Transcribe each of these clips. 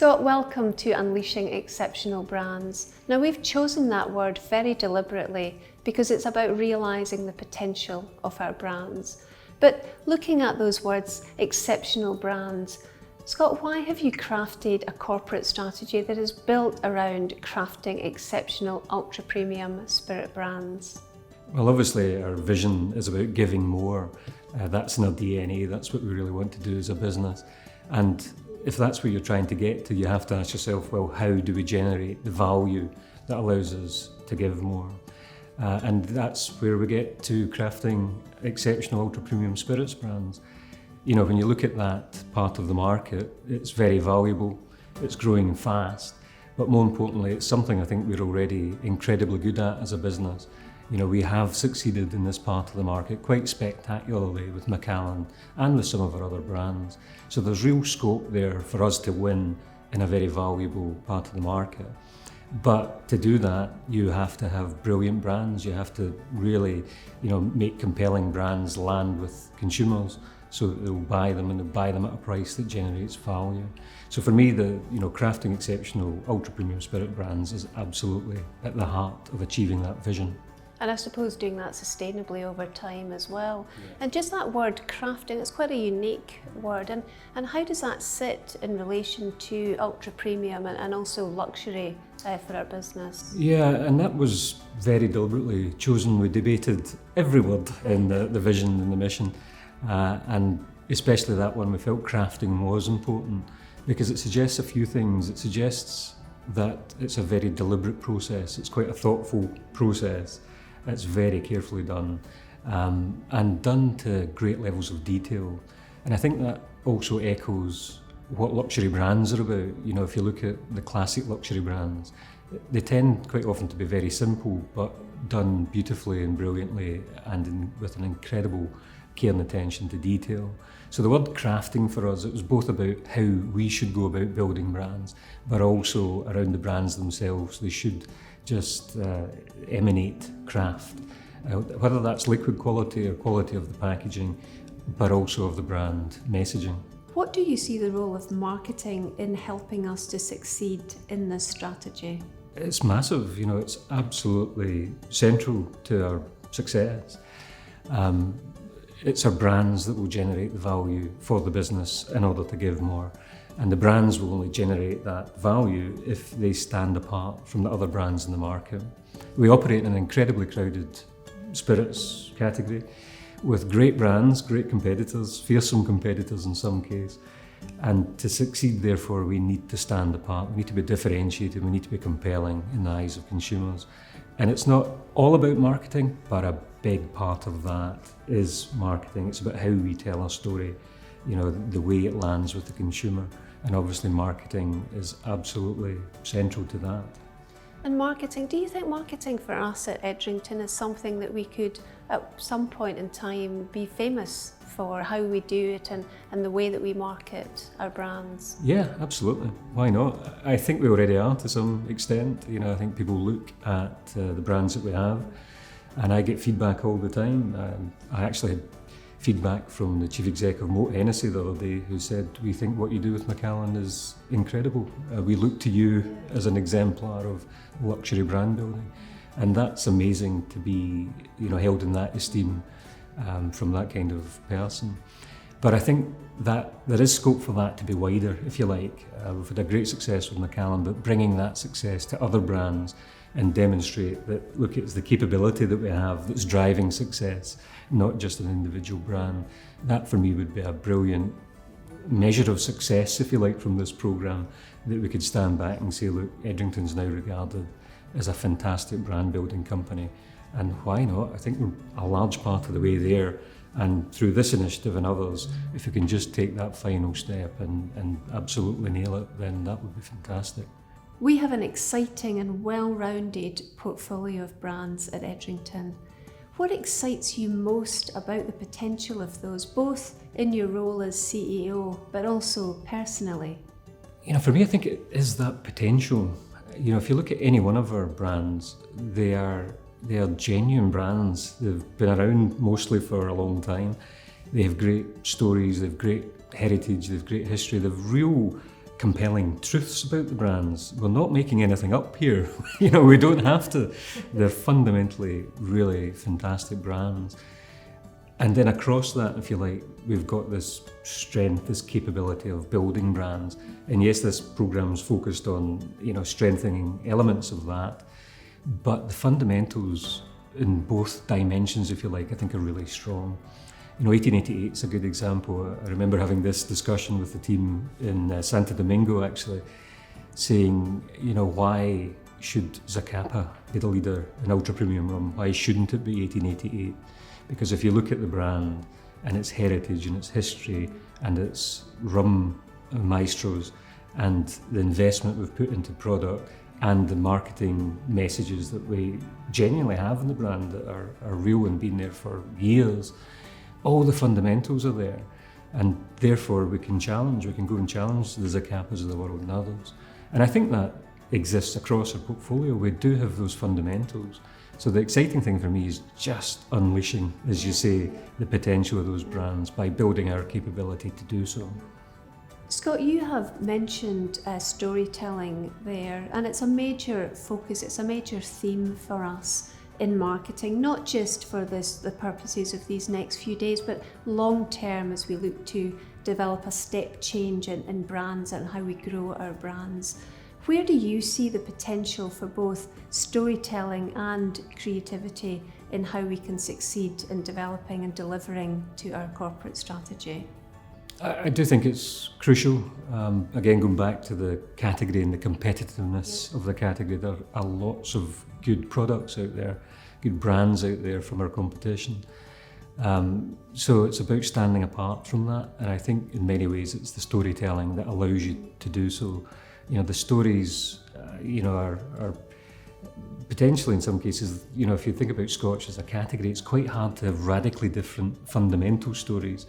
Scott, welcome to Unleashing Exceptional Brands. Now, we've chosen that word very deliberately because it's about realising the potential of our brands. But looking at those words, exceptional brands, Scott, why have you crafted a corporate strategy that is built around crafting exceptional ultra-premium spirit brands? Well, obviously our vision is about giving more. That's in our DNA, that's what we really want to do as a business. And if that's where you're trying to get to, you have to ask yourself, well, how do we generate the value that allows us to give more? And that's where we get to crafting exceptional ultra-premium spirits brands. You know, when you look at that part of the market, it's very valuable, it's growing fast, but more importantly, it's something I think we're already incredibly good at as a business. You know, we have succeeded in this part of the market quite spectacularly with Macallan and with some of our other brands. So there's real scope there for us to win in a very valuable part of the market. But to do that, you have to have brilliant brands. You have to really, make compelling brands land with consumers so that they'll buy them and they'll buy them at a price that generates value. So for me, crafting exceptional ultra-premium spirit brands is absolutely at the heart of achieving that vision. And I suppose doing that sustainably over time as well. Yeah. And just that word crafting, it's quite a unique word. And how does that sit in relation to ultra premium and also luxury for our business? Yeah, and that was very deliberately chosen. We debated every word in the vision and the mission. And especially that one, we felt crafting was important because it suggests a few things. It suggests that it's a very deliberate process. It's quite a thoughtful process. It's very carefully done and done to great levels of detail. And I think that also echoes what luxury brands are about. You know, if you look at the classic luxury brands, they tend quite often to be very simple, but done beautifully and brilliantly and with an incredible care and attention to detail. So the word crafting for us, it was both about how we should go about building brands, but also around the brands themselves. They should just emanate craft, whether that's liquid quality or quality of the packaging, but also of the brand messaging. What do you see the role of marketing in helping us to succeed in this strategy? It's massive, it's absolutely central to our success. It's our brands that will generate the value for the business in order to give more. And the brands will only generate that value if they stand apart from the other brands in the market. We operate in an incredibly crowded spirits category with great brands, great competitors, fearsome competitors in some case. And to succeed, therefore, we need to stand apart. We need to be differentiated. We need to be compelling in the eyes of consumers. And it's not all about marketing, but a big part of that is marketing. It's about how we tell our story, the way it lands with the consumer. And obviously marketing is absolutely central to that. And marketing, do you think marketing for us at Edrington is something that we could at some point in time be famous for, how we do it and the way that we market our brands? Yeah, absolutely. Why not? I think we already are to some extent. I think people look at the brands that we have, and I get feedback all the time. I actually had feedback from the chief exec of Moët Hennessy the other day, who said, we think what you do with Macallan is incredible. We look to you as an exemplar of luxury brand building. And that's amazing to be held in that esteem from that kind of person. But I think that there is scope for that to be wider, if you like. We've had a great success with Macallan, but bringing that success to other brands and demonstrate that, look, it's the capability that we have that's driving success, not just an individual brand. That for me would be a brilliant measure of success, if you like, from this programme, that we could stand back and say, look, Edrington's now regarded as a fantastic brand building company. And why not? I think we're a large part of the way there. And through this initiative and others, if we can just take that final step and absolutely nail it, then that would be fantastic. We have an exciting and well-rounded portfolio of brands at Edrington. What excites you most about the potential of those, both in your role as CEO, but also personally? For me, I think it is that potential. If you look at any one of our brands, they are genuine brands. They've been around mostly for a long time. They have great stories, they have great heritage, they have great history, they have real compelling truths about the brands. We're not making anything up here. We don't have to. They're fundamentally really fantastic brands. And then across that, if you like, we've got this strength, this capability of building brands. And yes, this program's focused on, strengthening elements of that, but the fundamentals in both dimensions, if you like, I think are really strong. 1888 is a good example. I remember having this discussion with the team in Santo Domingo, actually, saying, why should Zacapa be the leader in ultra premium rum? Why shouldn't it be 1888? Because if you look at the brand and its heritage and its history and its rum maestros and the investment we've put into product and the marketing messages that we genuinely have in the brand that are real and been there for years, all the fundamentals are there. And therefore we can go and challenge the Zacapas of the world and others. And I think that exists across our portfolio. We do have those fundamentals. So the exciting thing for me is just unleashing, as you say, the potential of those brands by building our capability to do so. Scott, you have mentioned storytelling there, and it's a major focus, it's a major theme for us in marketing, not just for the purposes of these next few days, but long term as we look to develop a step change in brands and how we grow our brands. Where do you see the potential for both storytelling and creativity in how we can succeed in developing and delivering to our corporate strategy? I do think it's crucial. Again, going back to the category and the competitiveness of the category, there are lots of good products out there, good brands out there from our competition. So it's about standing apart from that, and I think in many ways it's the storytelling that allows you to do so. The stories, are potentially in some cases, if you think about Scotch as a category, it's quite hard to have radically different fundamental stories,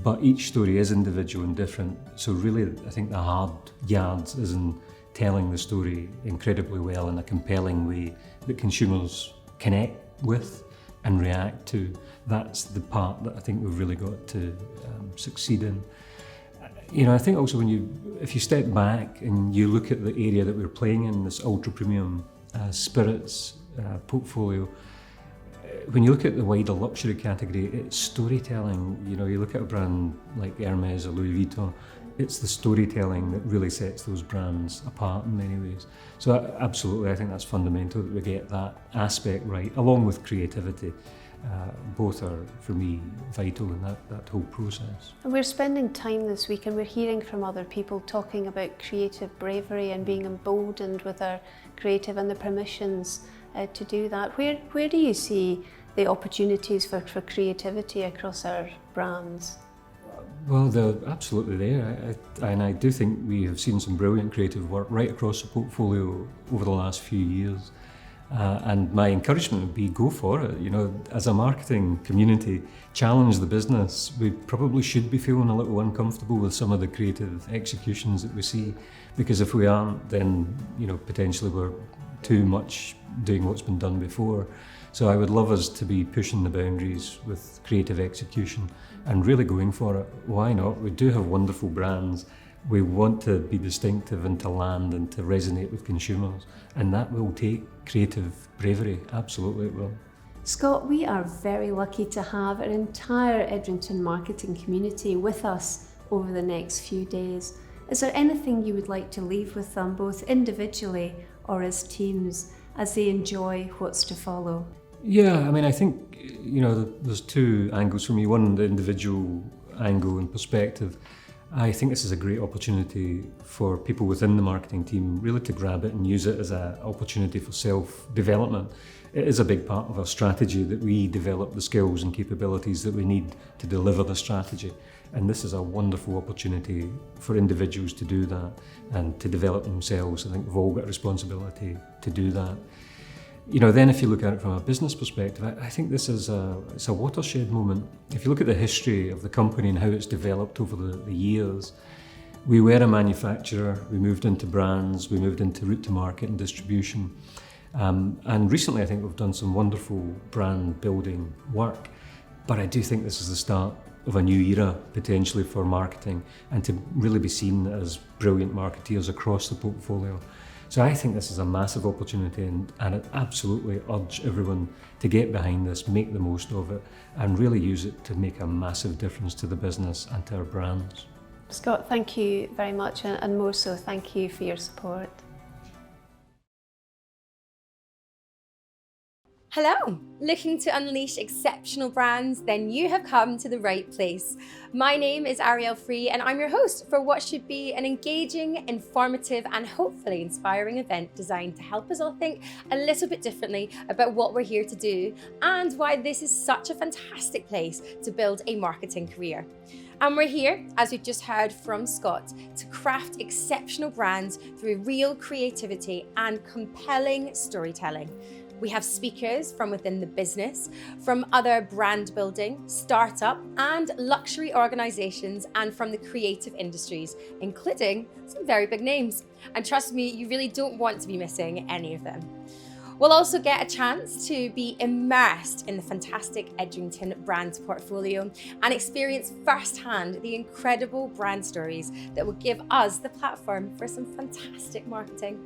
but each story is individual and different. So really, I think the hard yards is in telling the story incredibly well in a compelling way that consumers connect with and react to. That's the part that I think we've really got to succeed in. I think also if you step back and you look at the area that we're playing in, this ultra premium spirits portfolio, when you look at the wider luxury category, it's storytelling. You look at a brand like Hermes or Louis Vuitton, it's the storytelling that really sets those brands apart in many ways. So absolutely, I think that's fundamental that we get that aspect right, along with creativity. Both are, for me, vital in that whole process. And we're spending time this week and we're hearing from other people talking about creative bravery and being emboldened with our creative and the permissions to do that. Where do you see the opportunities for creativity across our brands? Well, they're absolutely there, and I do think we have seen some brilliant creative work right across the portfolio over the last few years. And my encouragement would be go for it. As a marketing community, challenge the business. We probably should be feeling a little uncomfortable with some of the creative executions that we see, because if we aren't, then potentially we're too much doing what's been done before. So I would love us to be pushing the boundaries with creative execution and really going for it. Why not? We do have wonderful brands. We want to be distinctive and to land and to resonate with consumers, and that will take creative bravery, absolutely it will. Scott, we are very lucky to have our entire Edrington marketing community with us over the next few days. Is there anything you would like to leave with them, both individually or as teams, as they enjoy what's to follow? Yeah, I think, there's two angles for me. One, the individual angle and perspective. I think this is a great opportunity for people within the marketing team really to grab it and use it as an opportunity for self-development. It is a big part of our strategy that we develop the skills and capabilities that we need to deliver the strategy. And this is a wonderful opportunity for individuals to do that and to develop themselves. I think we've all got a responsibility to do that. Then if you look at it from a business perspective, I think this is it's a watershed moment. If you look at the history of the company and how it's developed over the years, we were a manufacturer, we moved into brands, we moved into route to market and distribution. And recently I think we've done some wonderful brand building work, but I do think this is the start of a new era potentially for marketing, and to really be seen as brilliant marketeers across the portfolio. So I think this is a massive opportunity, and I absolutely urge everyone to get behind this, make the most of it, and really use it to make a massive difference to the business and to our brands. Scott, thank you very much, and more so, thank you for your support. Hello! Looking to unleash exceptional brands? Then you have come to the right place. My name is Arielle Free, and I'm your host for what should be an engaging, informative, and hopefully inspiring event designed to help us all think a little bit differently about what we're here to do and why this is such a fantastic place to build a marketing career. And we're here, as we've just heard from Scott, to craft exceptional brands through real creativity and compelling storytelling. We have speakers from within the business, from other brand building, startup and luxury organizations, and from the creative industries, including some very big names. And trust me, you really don't want to be missing any of them. We'll also get a chance to be immersed in the fantastic Edrington brand portfolio and experience firsthand the incredible brand stories that will give us the platform for some fantastic marketing.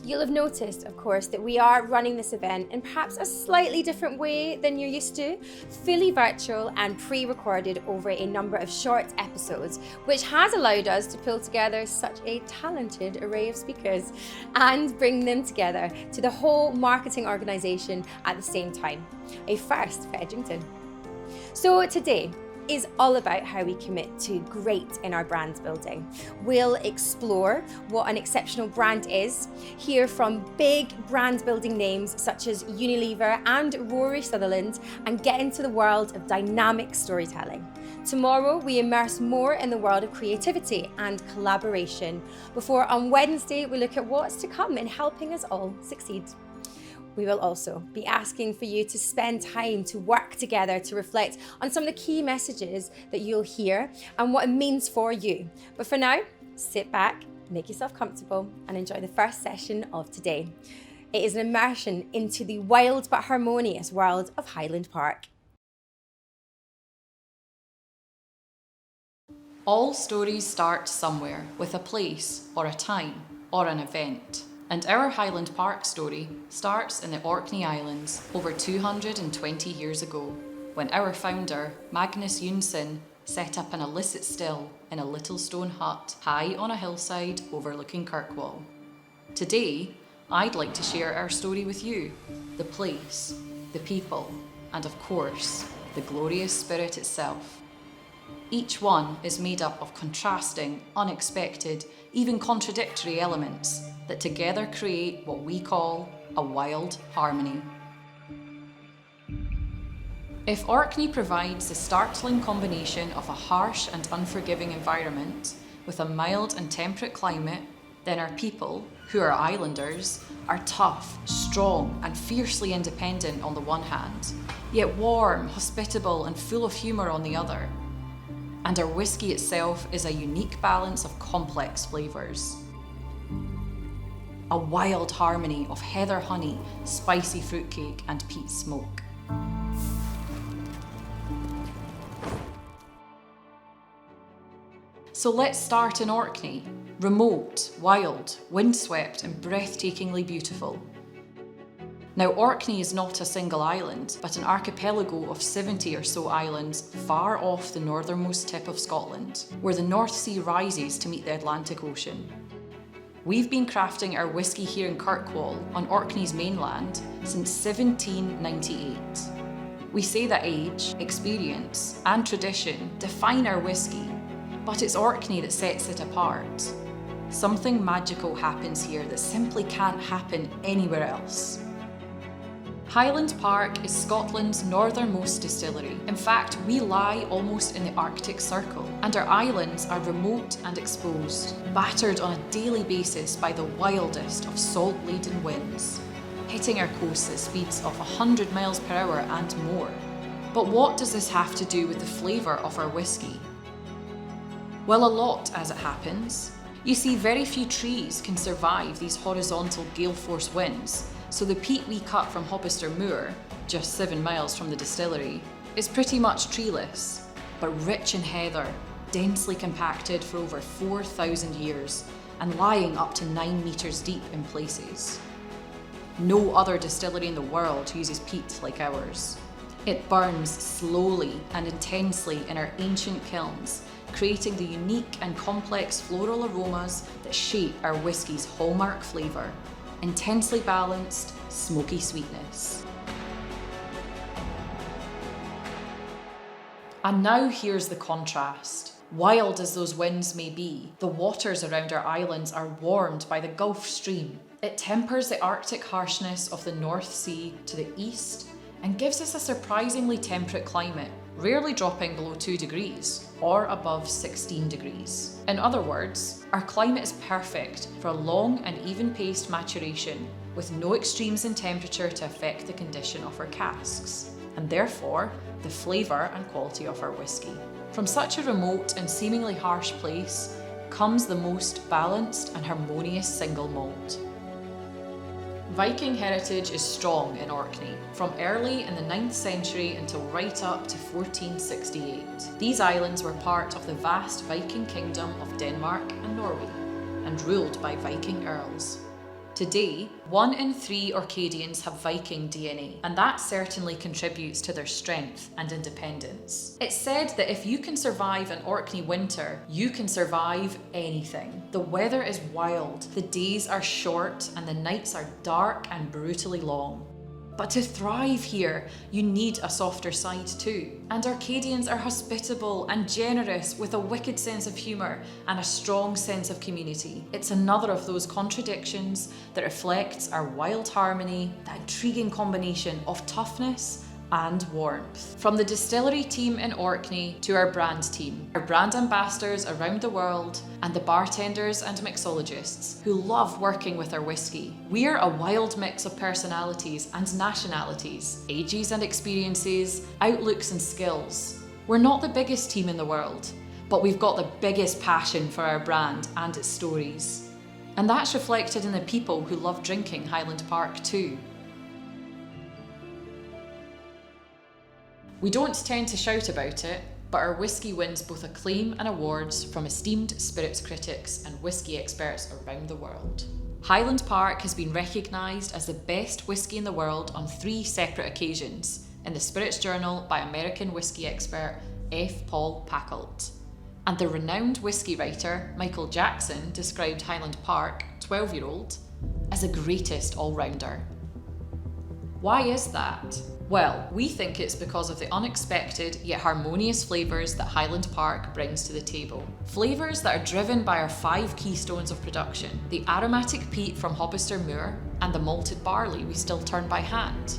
You'll have noticed, of course, that we are running this event in perhaps a slightly different way than you're used to, fully virtual and pre-recorded over a number of short episodes, which has allowed us to pull together such a talented array of speakers and bring them together to the whole marketing organisation at the same time. A first for Edrington. So today is all about how we commit to great in our brand building. We'll explore what an exceptional brand is, hear from big brand building names such as Unilever and Rory Sutherland, and get into the world of dynamic storytelling. Tomorrow, we immerse more in the world of creativity and collaboration, before on Wednesday, we look at what's to come in helping us all succeed. We will also be asking for you to spend time to work together to reflect on some of the key messages that you'll hear and what it means for you. But for now, sit back, make yourself comfortable, and enjoy the first session of today. It is an immersion into the wild but harmonious world of Highland Park. All stories start somewhere, with a place, or a time, or an event. And our Highland Park story starts in the Orkney Islands over 220 years ago, when our founder, Magnus Jonsson, set up an illicit still in a little stone hut high on a hillside overlooking Kirkwall. Today, I'd like to share our story with you, the place, the people, and of course, the glorious spirit itself. Each one is made up of contrasting, unexpected, even contradictory elements that together create what we call a wild harmony. If Orkney provides the startling combination of a harsh and unforgiving environment with a mild and temperate climate, then our people, who are islanders, are tough, strong, and fiercely independent on the one hand, yet warm, hospitable, and full of humour on the other. And our whisky itself is a unique balance of complex flavours. A wild harmony of heather honey, spicy fruitcake, and peat smoke. So let's start in Orkney, remote, wild, windswept, and breathtakingly beautiful. Now, Orkney is not a single island, but an archipelago of 70 or so islands far off the northernmost tip of Scotland, where the North Sea rises to meet the Atlantic Ocean. We've been crafting our whisky here in Kirkwall, on Orkney's mainland, since 1798. We say that age, experience, and tradition define our whisky, but it's Orkney that sets it apart. Something magical happens here that simply can't happen anywhere else. Highland Park is Scotland's northernmost distillery. In fact, we lie almost in the Arctic Circle, and our islands are remote and exposed, battered on a daily basis by the wildest of salt-laden winds, hitting our coasts at speeds of 100 miles per hour and more. But what does this have to do with the flavour of our whisky? Well, a lot, as it happens. You see, very few trees can survive these horizontal gale-force winds, so the peat we cut from Hobbister Moor, just 7 miles from the distillery, is pretty much treeless. but rich in heather, densely compacted for over 4,000 years and lying up to 9 metres deep in places. No other distillery in the world uses peat like ours. It burns slowly and intensely in our ancient kilns, creating the unique and complex floral aromas that shape our whisky's hallmark flavour: intensely balanced, smoky sweetness. And now here's the contrast. Wild as those winds may be, the waters around our islands are warmed by the Gulf Stream. It tempers the Arctic harshness of the North Sea to the east and gives us a surprisingly temperate climate, rarely dropping below 2 degrees or above 16 degrees. In other words, our climate is perfect for a long and even-paced maturation, with no extremes in temperature to affect the condition of our casks, and therefore the flavour and quality of our whisky. From such a remote and seemingly harsh place comes the most balanced and harmonious single malt. Viking heritage is strong in Orkney, from early in the 9th century until right up to 1468. These islands were part of the vast Viking kingdom of Denmark and Norway, and ruled by Viking earls. Today, 1 in 3 Orcadians have Viking DNA, and that certainly contributes to their strength and independence. It's said that if you can survive an Orkney winter, you can survive anything. The weather is wild, the days are short, and the nights are dark and brutally long. But to thrive here, you need a softer side too. And Orcadians are hospitable and generous with a wicked sense of humour and a strong sense of community. It's another of those contradictions that reflects our wild harmony, that intriguing combination of toughness and warmth. From the distillery team in Orkney to our brand team, our brand ambassadors around the world, and the bartenders and mixologists who love working with our whisky. We're a wild mix of personalities and nationalities, ages and experiences, outlooks and skills. We're not the biggest team in the world, but we've got the biggest passion for our brand and its stories. And that's reflected in the people who love drinking Highland Park too. We don't tend to shout about it, but our whisky wins both acclaim and awards from esteemed spirits critics and whisky experts around the world. Highland Park has been recognised as the best whisky in the world on 3 separate occasions in the Spirits Journal by American whisky expert F. Paul Packalt. And the renowned whisky writer Michael Jackson described Highland Park, 12-year-old, as the greatest all-rounder. Why is that? Well, we think it's because of the unexpected yet harmonious flavours that Highland Park brings to the table. Flavours that are driven by our 5 keystones of production: the aromatic peat from Hobbister Moor and the malted barley we still turn by hand.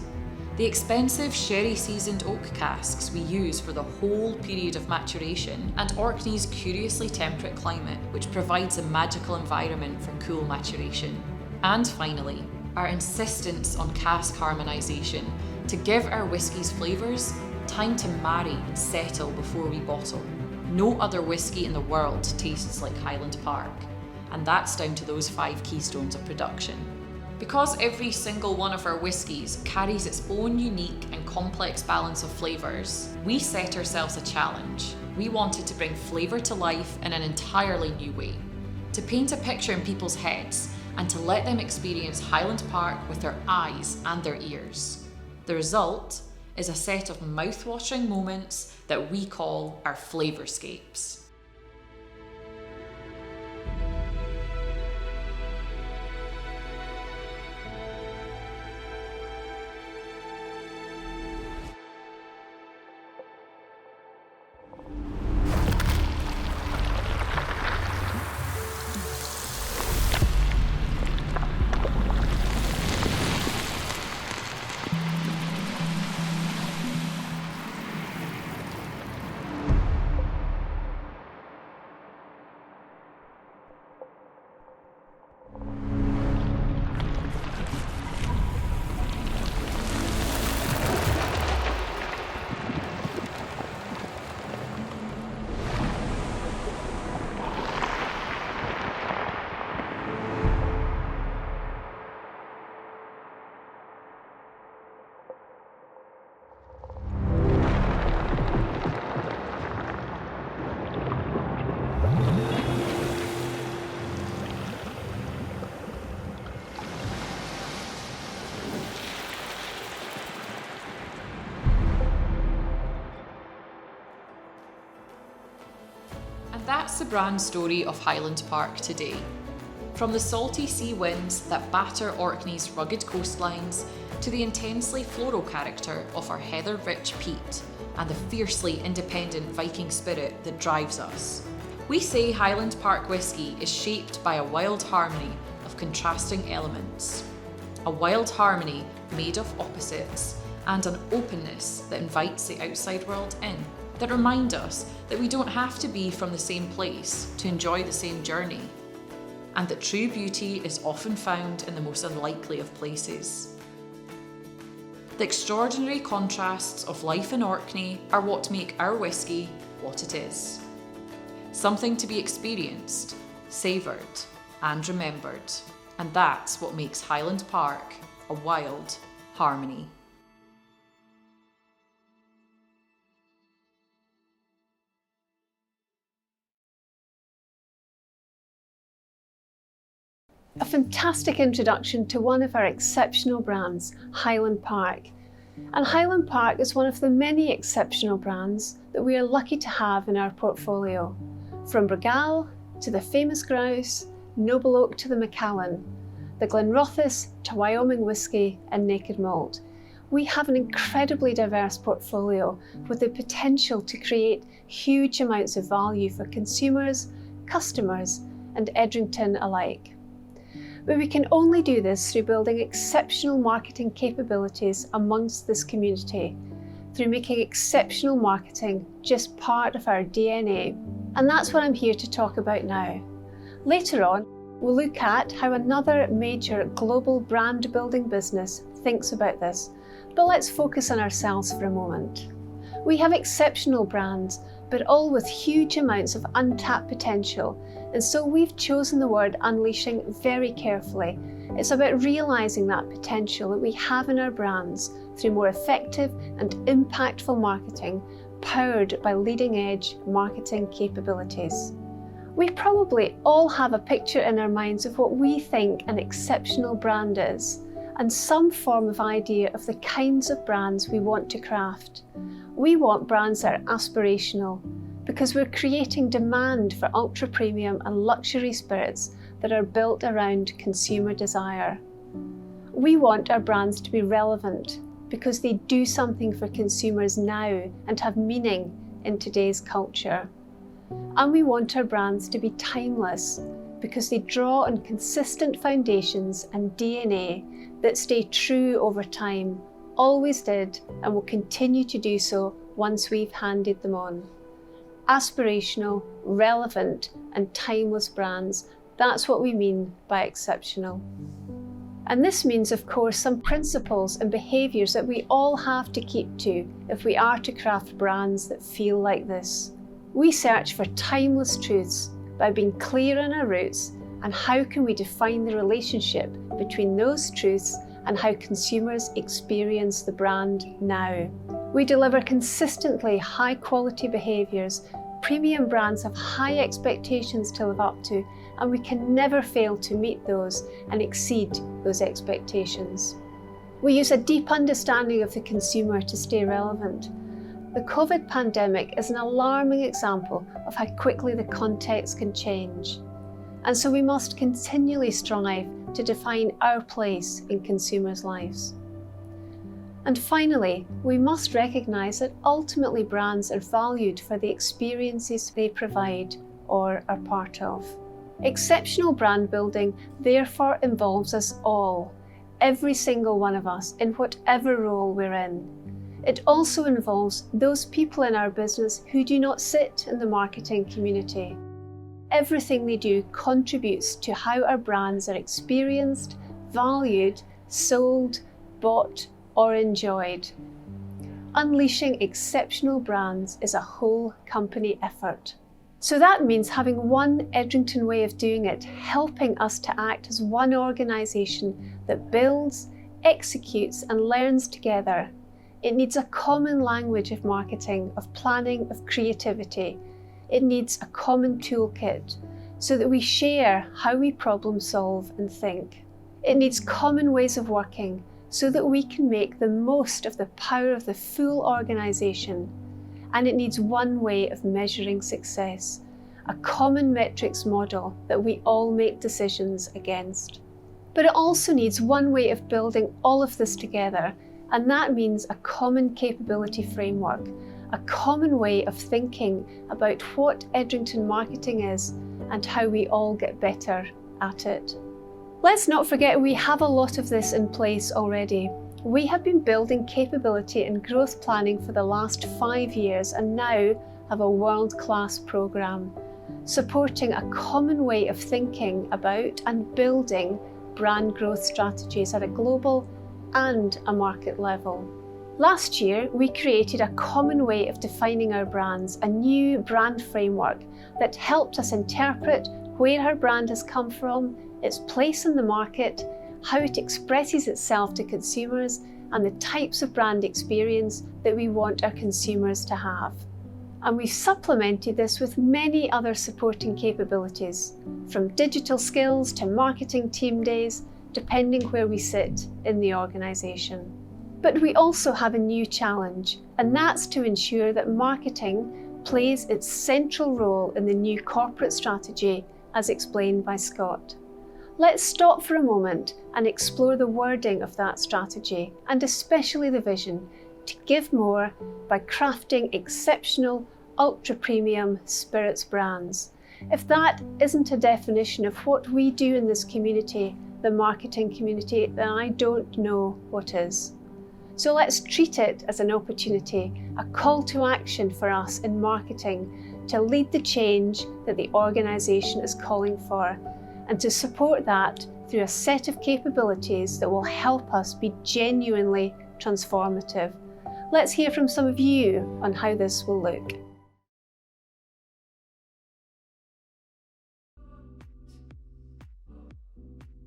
The expensive sherry-seasoned oak casks we use for the whole period of maturation, and Orkney's curiously temperate climate, which provides a magical environment for cool maturation. And finally, our insistence on cask harmonisation to give our whisky's flavours time to marry and settle before we bottle. No other whisky in the world tastes like Highland Park, and that's down to those 5 keystones of production. Because every single one of our whiskies carries its own unique and complex balance of flavours, we set ourselves a challenge. We wanted to bring flavour to life in an entirely new way, to paint a picture in people's heads and to let them experience Highland Park with their eyes and their ears. The result is a set of mouth-watering moments that we call our Flavourscapes. that's the brand story of Highland Park today. From the salty sea winds that batter Orkney's rugged coastlines to the intensely floral character of our heather-rich peat and the fiercely independent Viking spirit that drives us. We say Highland Park whisky is shaped by a wild harmony of contrasting elements. A wild harmony made of opposites and an openness that invites the outside world in, that remind us that we don't have to be from the same place to enjoy the same journey, and that true beauty is often found in the most unlikely of places. The extraordinary contrasts of life in Orkney are what make our whisky what it is. Something to be experienced, savoured and remembered, and that's what makes Highland Park a wild harmony. A fantastic introduction to one of our exceptional brands, Highland Park. And Highland Park is one of the many exceptional brands that we are lucky to have in our portfolio. From Bregal to the Famous Grouse, Noble Oak to the Macallan, the Glenrothes to Wyoming Whiskey and Naked Malt. We have an incredibly diverse portfolio with the potential to create huge amounts of value for consumers, customers and Edrington alike. But we can only do this through building exceptional marketing capabilities amongst this community, through making exceptional marketing just part of our DNA. And that's what I'm here to talk about now. Later on, we'll look at how another major global brand building business thinks about this, but let's focus on ourselves for a moment. We have exceptional brands, but all with huge amounts of untapped potential, and so we've chosen the word unleashing very carefully. It's about realising that potential that we have in our brands through more effective and impactful marketing, powered by leading-edge marketing capabilities. We probably all have a picture in our minds of what we think an exceptional brand is, and some form of idea of the kinds of brands we want to craft. We want brands that are aspirational, because we're creating demand for ultra-premium and luxury spirits that are built around consumer desire. We want our brands to be relevant, because they do something for consumers now and have meaning in today's culture. And we want our brands to be timeless, because they draw on consistent foundations and DNA that stay true over time, always did and will continue to do so once we've handed them on. Aspirational, relevant and timeless brands, that's what we mean by exceptional. And this means, of course, some principles and behaviours that we all have to keep to if we are to craft brands that feel like this. We search for timeless truths by being clear on our roots and how can we define the relationship between those truths and how consumers experience the brand now. We deliver consistently high quality behaviours. Premium brands have high expectations to live up to, and we can never fail to meet those and exceed those expectations. We use a deep understanding of the consumer to stay relevant. The COVID pandemic is an alarming example of how quickly the context can change. And so we must continually strive to define our place in consumers' lives. And finally, we must recognise that ultimately brands are valued for the experiences they provide or are part of. Exceptional brand building therefore involves us all, every single one of us, in whatever role we're in. It also involves those people in our business who do not sit in the marketing community. Everything they do contributes to how our brands are experienced, valued, sold, bought, or enjoyed. Unleashing exceptional brands is a whole company effort. So that means having one Edrington way of doing it, helping us to act as one organisation that builds, executes and learns together. It needs a common language of marketing, of planning, of creativity. It needs a common toolkit so that we share how we problem solve and think. It needs common ways of working so that we can make the most of the power of the full organisation. And it needs one way of measuring success. a common metrics model that we all make decisions against. But it also needs one way of building all of this together, and that means a common capability framework, a common way of thinking about what Edrington marketing is and how we all get better at it. Let's not forget we have a lot of this in place already. We have been building capability and growth planning for the last 5 years and now have a world-class programme, supporting a common way of thinking about and building brand growth strategies at a global and a market level. Last year, we created a common way of defining our brands, a new brand framework that helped us interpret where our brand has come from, its place in the market, how it expresses itself to consumers, and the types of brand experience that we want our consumers to have. And we've supplemented this with many other supporting capabilities, from digital skills to marketing team days, depending where we sit in the organisation. But we also have a new challenge, and that's to ensure that marketing plays its central role in the new corporate strategy as explained by Scott. Let's stop for a moment and explore the wording of that strategy, and especially the vision to give more by crafting exceptional, ultra-premium spirits brands. If that isn't a definition of what we do in this community, the marketing community, then I don't know what is. So let's treat it as an opportunity, a call to action for us in marketing to lead the change that the organisation is calling for, and to support that through a set of capabilities that will help us be genuinely transformative. Let's hear from some of you on how this will look.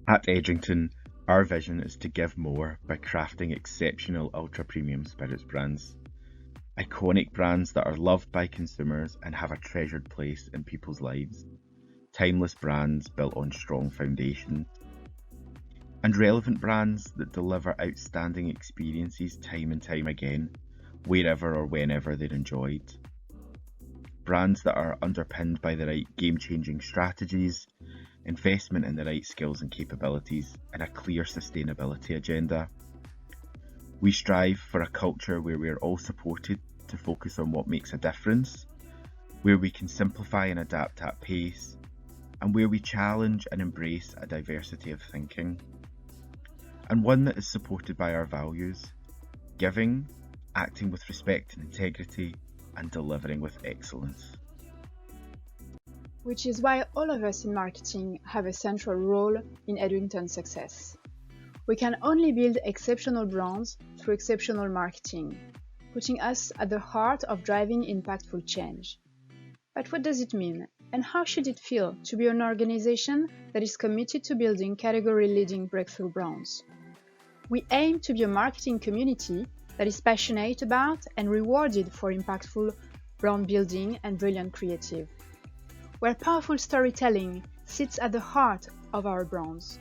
At Edrington, our vision is to give more by crafting exceptional ultra-premium spirits brands. Iconic brands that are loved by consumers and have a treasured place in people's lives. Timeless brands built on strong foundations. And relevant brands that deliver outstanding experiences time and time again, wherever or whenever they're enjoyed. Brands that are underpinned by the right game-changing strategies, investment in the right skills and capabilities, and a clear sustainability agenda. We strive for a culture where we are all supported to focus on what makes a difference, where we can simplify and adapt at pace, and where we challenge and embrace a diversity of thinking. And one that is supported by our values: giving, acting with respect and integrity, and delivering with excellence. Which is why all of us in marketing have a central role in Edrington's success. We can only build exceptional brands through exceptional marketing, putting us at the heart of driving impactful change. But what does it mean, and how should it feel to be an organization that is committed to building category-leading breakthrough brands? We aim to be a marketing community that is passionate about and rewarded for impactful brand building and brilliant creative, where powerful storytelling sits at the heart of our brands,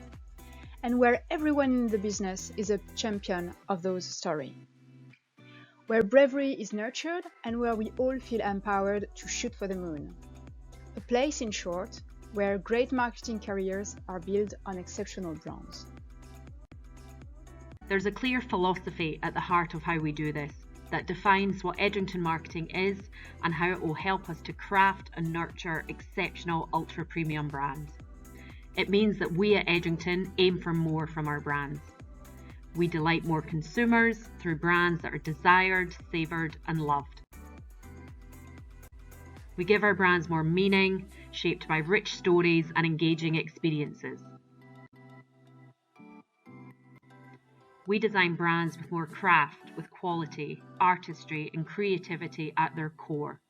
and where everyone in the business is a champion of those stories, where bravery is nurtured and where we all feel empowered to shoot for the moon. A place, in short, where great marketing careers are built on exceptional brands. There's a clear philosophy at the heart of how we do this that defines what Edrington marketing is and how it will help us to craft and nurture exceptional ultra-premium brands. It means that we at Edrington aim for more from our brands. We delight more consumers through brands that are desired, savoured and loved. We give our brands more meaning, shaped by rich stories and engaging experiences. We design brands with more craft, with quality, artistry and creativity at their core.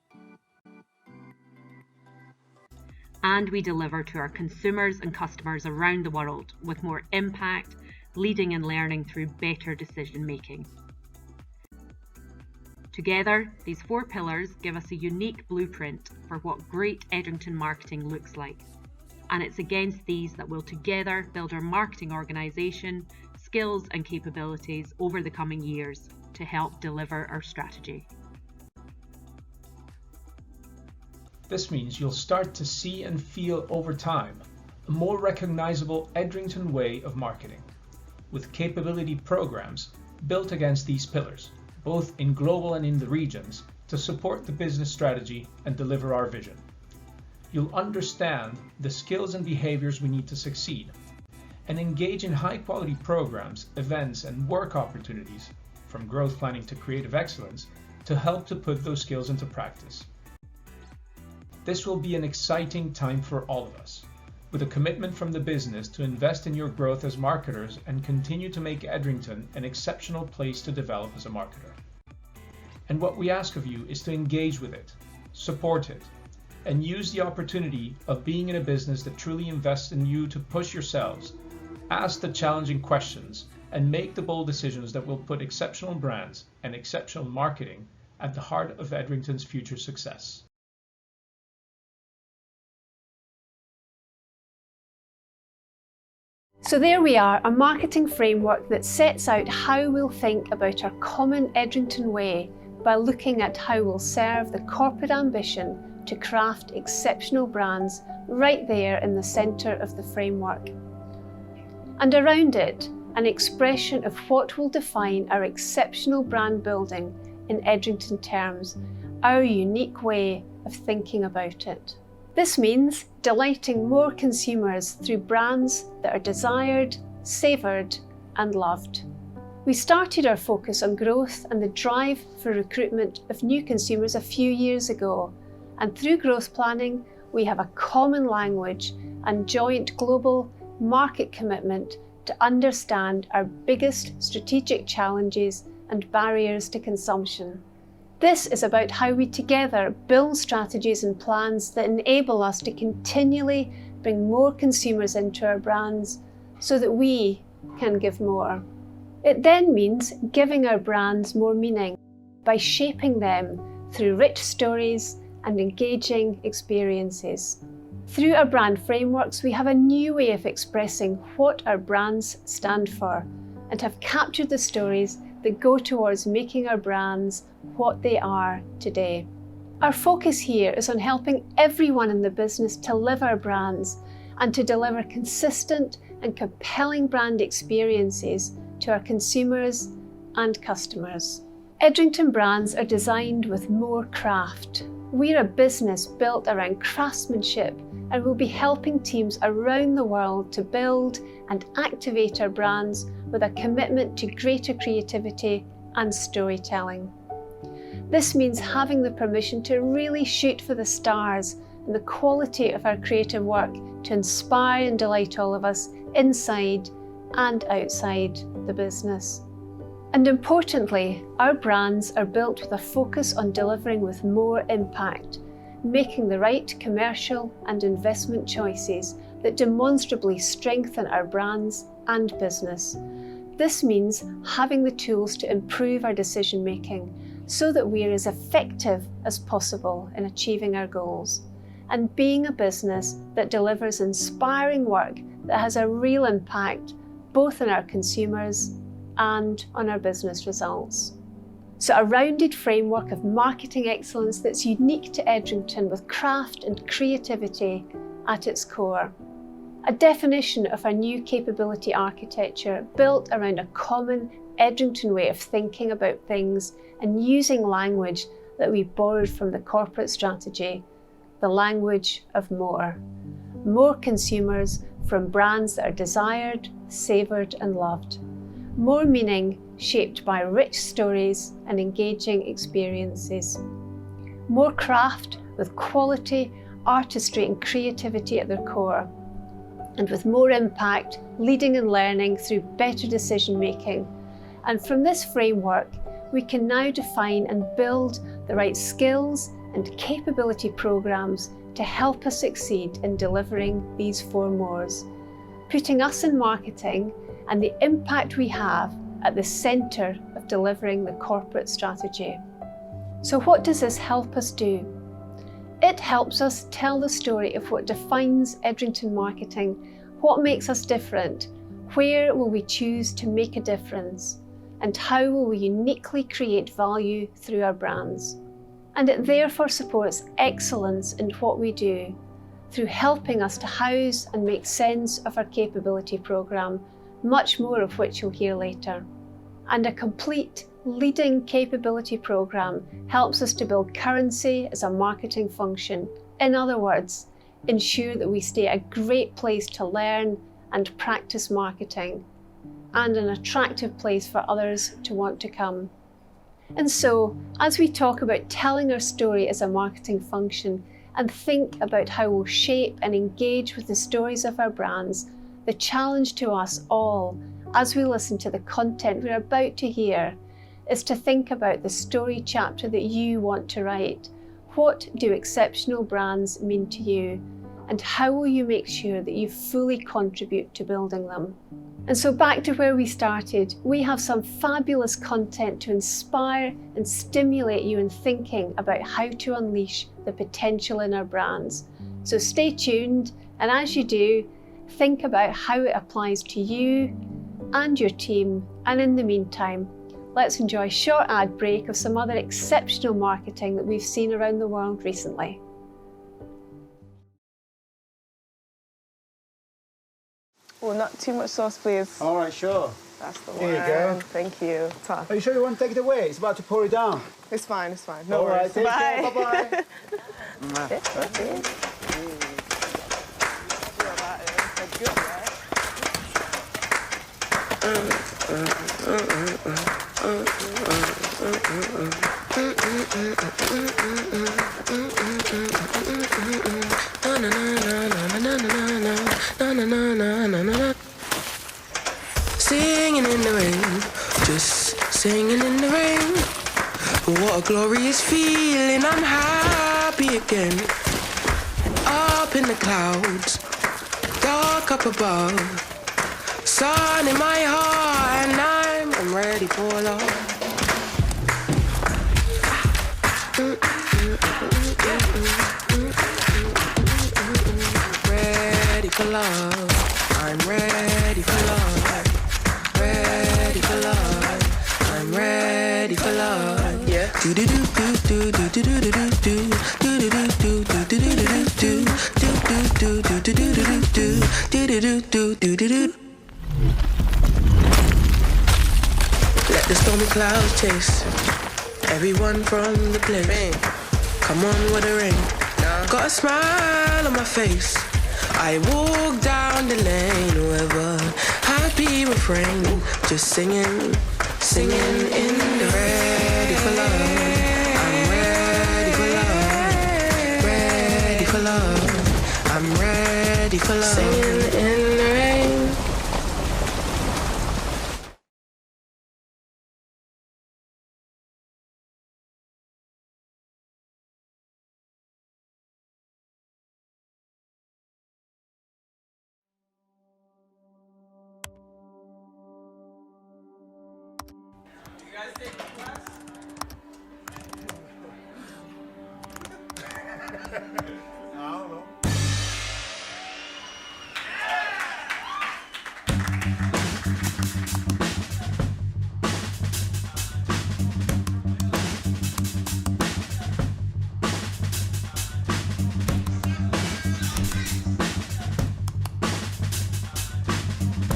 And we deliver to our consumers and customers around the world with more impact, leading and learning through better decision making. Together, these 4 pillars give us a unique blueprint for what great Edrington marketing looks like. And it's against these that we'll together build our marketing organisation, skills and capabilities over the coming years to help deliver our strategy. This means you'll start to see and feel over time a more recognizable Edrington way of marketing, with capability programs built against these pillars, both in global and in the regions, to support the business strategy and deliver our vision. You'll understand the skills and behaviors we need to succeed, and engage in high-quality programs, events, and work opportunities, from growth planning to creative excellence, to help to put those skills into practice. This will be an exciting time for all of us, with a commitment from the business to invest in your growth as marketers and continue to make Edrington an exceptional place to develop as a marketer. And what we ask of you is to engage with it, support it, and use the opportunity of being in a business that truly invests in you to push yourselves, ask the challenging questions, and make the bold decisions that will put exceptional brands and exceptional marketing at the heart of Edrington's future success. So there we are, a marketing framework that sets out how we'll think about our common Edrington way by looking at how we'll serve the corporate ambition to craft exceptional brands right there in the centre of the framework. And around it, an expression of what will define our exceptional brand building in Edrington terms, our unique way of thinking about it. This means delighting more consumers through brands that are desired, savoured and loved. We started our focus on growth and the drive for recruitment of new consumers a few years ago, and through growth planning we have a common language and joint global market commitment to understand our biggest strategic challenges and barriers to consumption. This is about how we together build strategies and plans that enable us to continually bring more consumers into our brands so that we can give more. It then means giving our brands more meaning by shaping them through rich stories and engaging experiences. Through our brand frameworks, we have a new way of expressing what our brands stand for and have captured the stories that go towards making our brands what they are today. Our focus here is on helping everyone in the business to live our brands and to deliver consistent and compelling brand experiences to our consumers and customers. Edrington brands are designed with more craft. We're a business built around craftsmanship and will be helping teams around the world to build and activate our brands with a commitment to greater creativity and storytelling. This means having the permission to really shoot for the stars and the quality of our creative work to inspire and delight all of us inside and outside the business. And importantly, our brands are built with a focus on delivering with more impact, making the right commercial and investment choices that demonstrably strengthen our brands and business. This means having the tools to improve our decision making so that we are as effective as possible in achieving our goals, and being a business that delivers inspiring work that has a real impact both on our consumers and on our business results. So a rounded framework of marketing excellence that's unique to Edrington with craft and creativity at its core. A definition of our new capability architecture built around a common Edrington way of thinking about things and using language that we borrowed from the corporate strategy, the language of more. More consumers from brands that are desired, savoured and loved. More meaning shaped by rich stories and engaging experiences. More craft with quality, artistry and creativity at their core. And with more impact, leading and learning through better decision making. And from this framework, we can now define and build the right skills and capability programs to help us succeed in delivering these 4 mores, putting us in marketing and the impact we have at the centre of delivering the corporate strategy. So what does this help us do? It helps us tell the story of what defines Edrington marketing, what makes us different, where will we choose to make a difference, and how will we uniquely create value through our brands. and it therefore supports excellence in what we do through helping us to house and make sense of our capability programme, much more of which you'll hear later. And a complete leading capability programme helps us to build currency as a marketing function. In other words, ensure that we stay a great place to learn and practice marketing, and an attractive place for others to want to come. And so, as we talk about telling our story as a marketing function and think about how we'll shape and engage with the stories of our brands, the challenge to us all as we listen to the content we're about to hear is to think about the story chapter that you want to write. What do exceptional brands mean to you? And how will you make sure that you fully contribute to building them? And so back to where we started, we have some fabulous content to inspire and stimulate you in thinking about how to unleash the potential in our brands. So stay tuned, and as you do, think about how it applies to you and your team. And in the meantime, let's enjoy a short ad break of some other exceptional marketing that we've seen around the world recently. Oh, not too much sauce, please. All right, sure. That's the one. Here you go. Thank you. Are you sure you want to take it away? It's about to pour it down. It's fine, it's fine. No All right, worries. take care. Bye-bye. Singing in the rain, just singing in the rain. What a glorious feeling, I'm happy again. Up in the clouds, dark up above, sun in my heart, and I'm ready for love. Ready for love, I'm ready for love. Ready for love, I'm ready for love. Yeah. Do do do do do do do do do do do do do do do do do do do do. Let the stormy clouds chase everyone from the place. Come on with the rain, got a smile on my face. I walk down the lane with a happy refrain, just singing, singing in the ready for love. I'm ready for love, ready for love. I'm ready for love. Singing in the rain.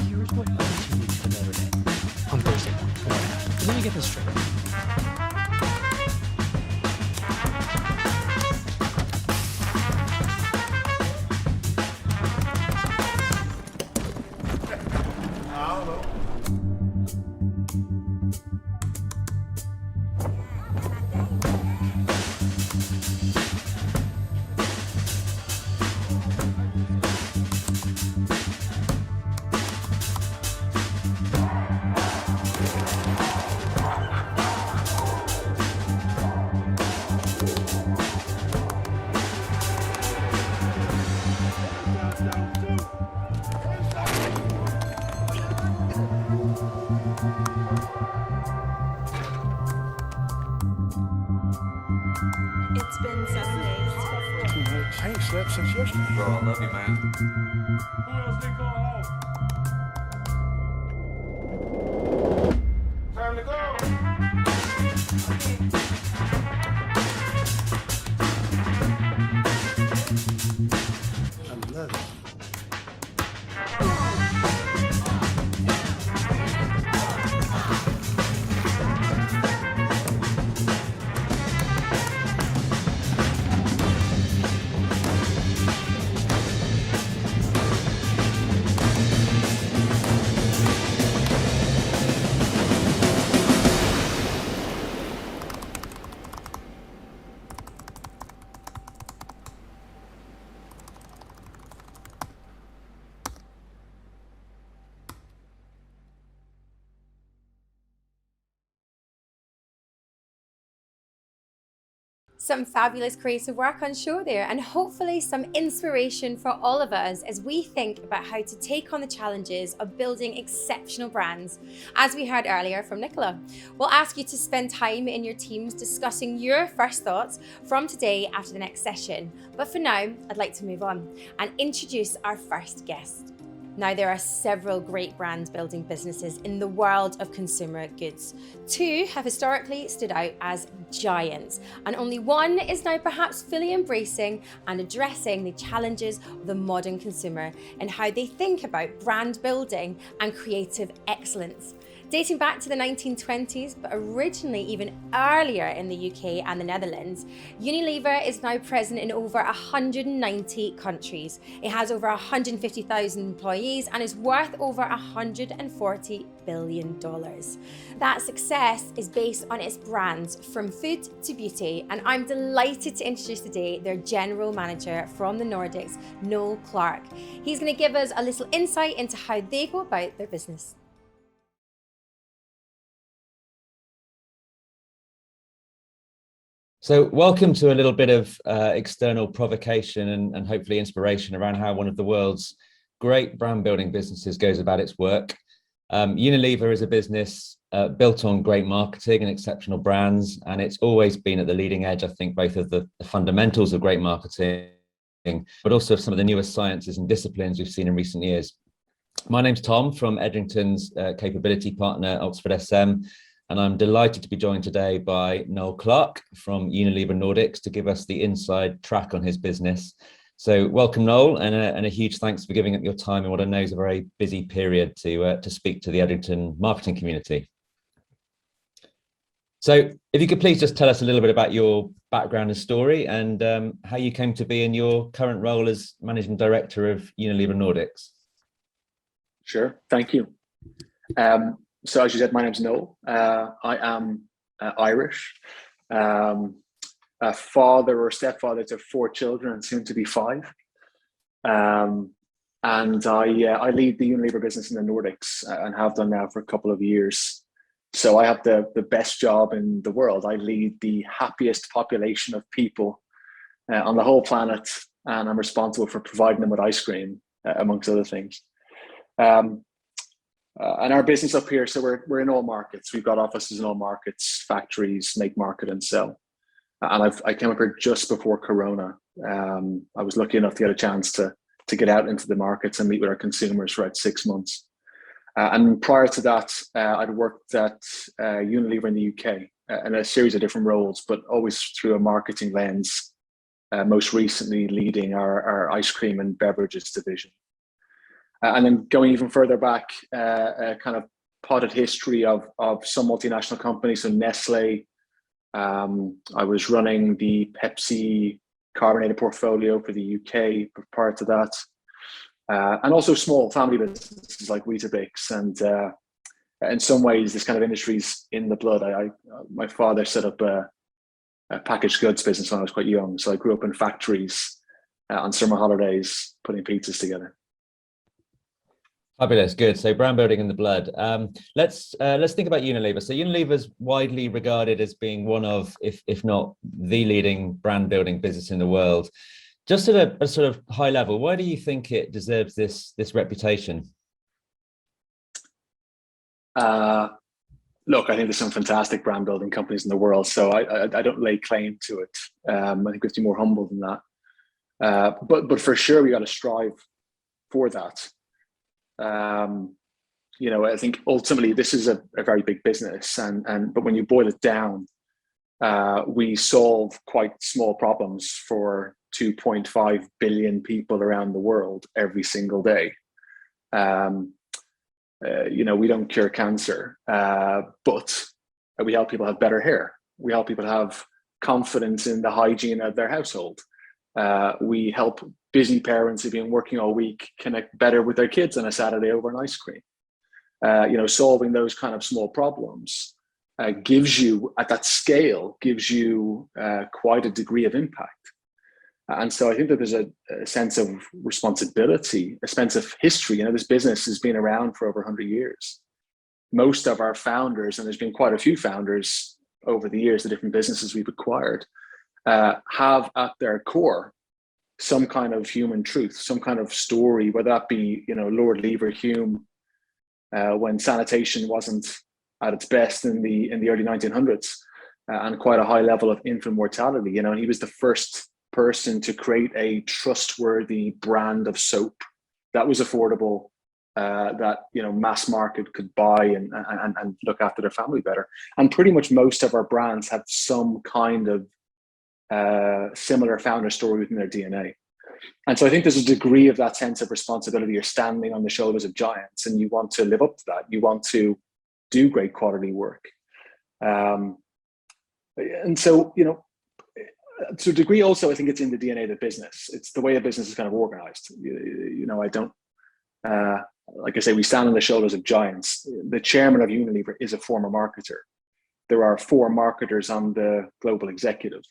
Here's what else you need to know today on Thursday morning. Let me get this straight. It's been 7 days. I ain't slept since yesterday. Bro, I love you, man. Who else they call home? Time to go. Some fabulous creative work on show there, and hopefully some inspiration for all of us as we think about how to take on the challenges of building exceptional brands. As we heard earlier from Nicola, we'll ask you to spend time in your teams discussing your first thoughts from today after the next session. But for now, I'd like to move on and introduce our first guest. Now, there are several great brand building businesses in the world of consumer goods. Two have historically stood out as giants, and only one is now perhaps fully embracing and addressing the challenges of the modern consumer and how they think about brand building and creative excellence. Dating back to the 1920s, but originally even earlier in the UK and the Netherlands, Unilever is now present in over 190 countries. It has over 150,000 employees and is worth over $140 billion. That success is based on its brands from food to beauty, and I'm delighted to introduce today their general manager from the Nordics, Noel Clark. He's going to give us a little insight into how they go about their business. So welcome to a little bit of external provocation and hopefully inspiration around how one of the world's great brand building businesses goes about its work. Unilever is a business built on great marketing and exceptional brands, and it's always been at the leading edge, I think, both of the fundamentals of great marketing, but also some of the newest sciences and disciplines we've seen in recent years. My name's Tom from Edrington's capability partner, Oxford SM. And I'm delighted to be joined today by Noel Clark from Unilever Nordics to give us the inside track on his business. So welcome, Noel, and a huge thanks for giving up your time in what I know is a very busy period to speak to the Edrington marketing community. So if you could please just tell us a little bit about your background and story and how you came to be in your current role as Managing Director of Unilever Nordics. Sure, thank you. So as you said, my name's Noel. I am Irish, a father or stepfather to 4 children, soon to be 5. And I lead the Unilever business in the Nordics and have done now for a couple of years. So I have the best job in the world. I lead the happiest population of people on the whole planet, and I'm responsible for providing them with ice cream, amongst other things. And our business up here, so we're in all markets. We've got offices in all markets, factories, make, market, and sell. And I came up here just before Corona. I was lucky enough to get a chance to get out into the markets and meet with our consumers for about 6 months. And prior to that, I'd worked at Unilever in the UK in a series of different roles, but always through a marketing lens, most recently leading our ice cream and beverages division. And then going even further back, a kind of potted history of some multinational companies. So Nestle, I was running the Pepsi carbonated portfolio for the UK prior to that. And also small family businesses like Weetabix. And in some ways, this kind of industry's in the blood. My father set up a packaged goods business when I was quite young. So I grew up in factories on summer holidays, putting pizzas together. Fabulous, good. So brand building in the blood. Let's think about Unilever. So Unilever's widely regarded as being one of, if not the leading brand building business in the world. Just at a sort of high level, why do you think it deserves this reputation? Look, I think there's some fantastic brand building companies in the world, so I don't lay claim to it. I think we have to be more humble than that. But for sure, we got to strive for that. I think ultimately this is a very big business, but when you boil it down, we solve quite small problems for 2.5 billion people around the world every single day. We don't cure cancer, but we help people have better hair. We help people have confidence in the hygiene of their household. We help busy parents who've been working all week connect better with their kids on a Saturday over an ice cream. Solving those kind of small problems gives you, at that scale, quite a degree of impact. And so I think that there's a sense of responsibility, a sense of history. This business has been around for over 100 years. Most of our founders, and there's been quite a few founders over the years, the different businesses we've acquired, have at their core some kind of human truth, some kind of story, whether that be, Lord Leverhulme, when sanitation wasn't at its best in the early 1900s, and quite a high level of infant mortality, and he was the first person to create a trustworthy brand of soap that was affordable, that mass market could buy and look after their family better. And pretty much most of our brands have some kind of similar founder story within their DNA. And so I think there's a degree of that sense of responsibility. You're standing on the shoulders of giants, and you want to live up to that. You want to do great quality work. And so, to a degree also, I think it's in the DNA of the business. It's the way a business is kind of organized. I don't, like I say, we stand on the shoulders of giants. The chairman of Unilever is a former marketer. There are 4 marketers on the global executive.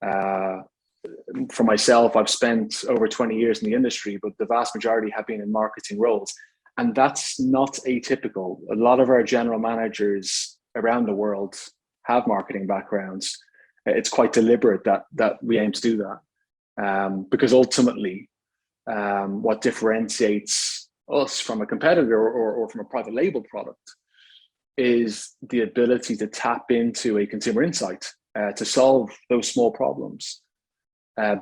For myself, I've spent over 20 years in the industry, but the vast majority have been in marketing roles. And that's not atypical. A lot of our general managers around the world have marketing backgrounds. It's quite deliberate that we aim to do that, because ultimately, what differentiates us from a competitor or from a private label product is the ability to tap into a consumer insight to solve those small problems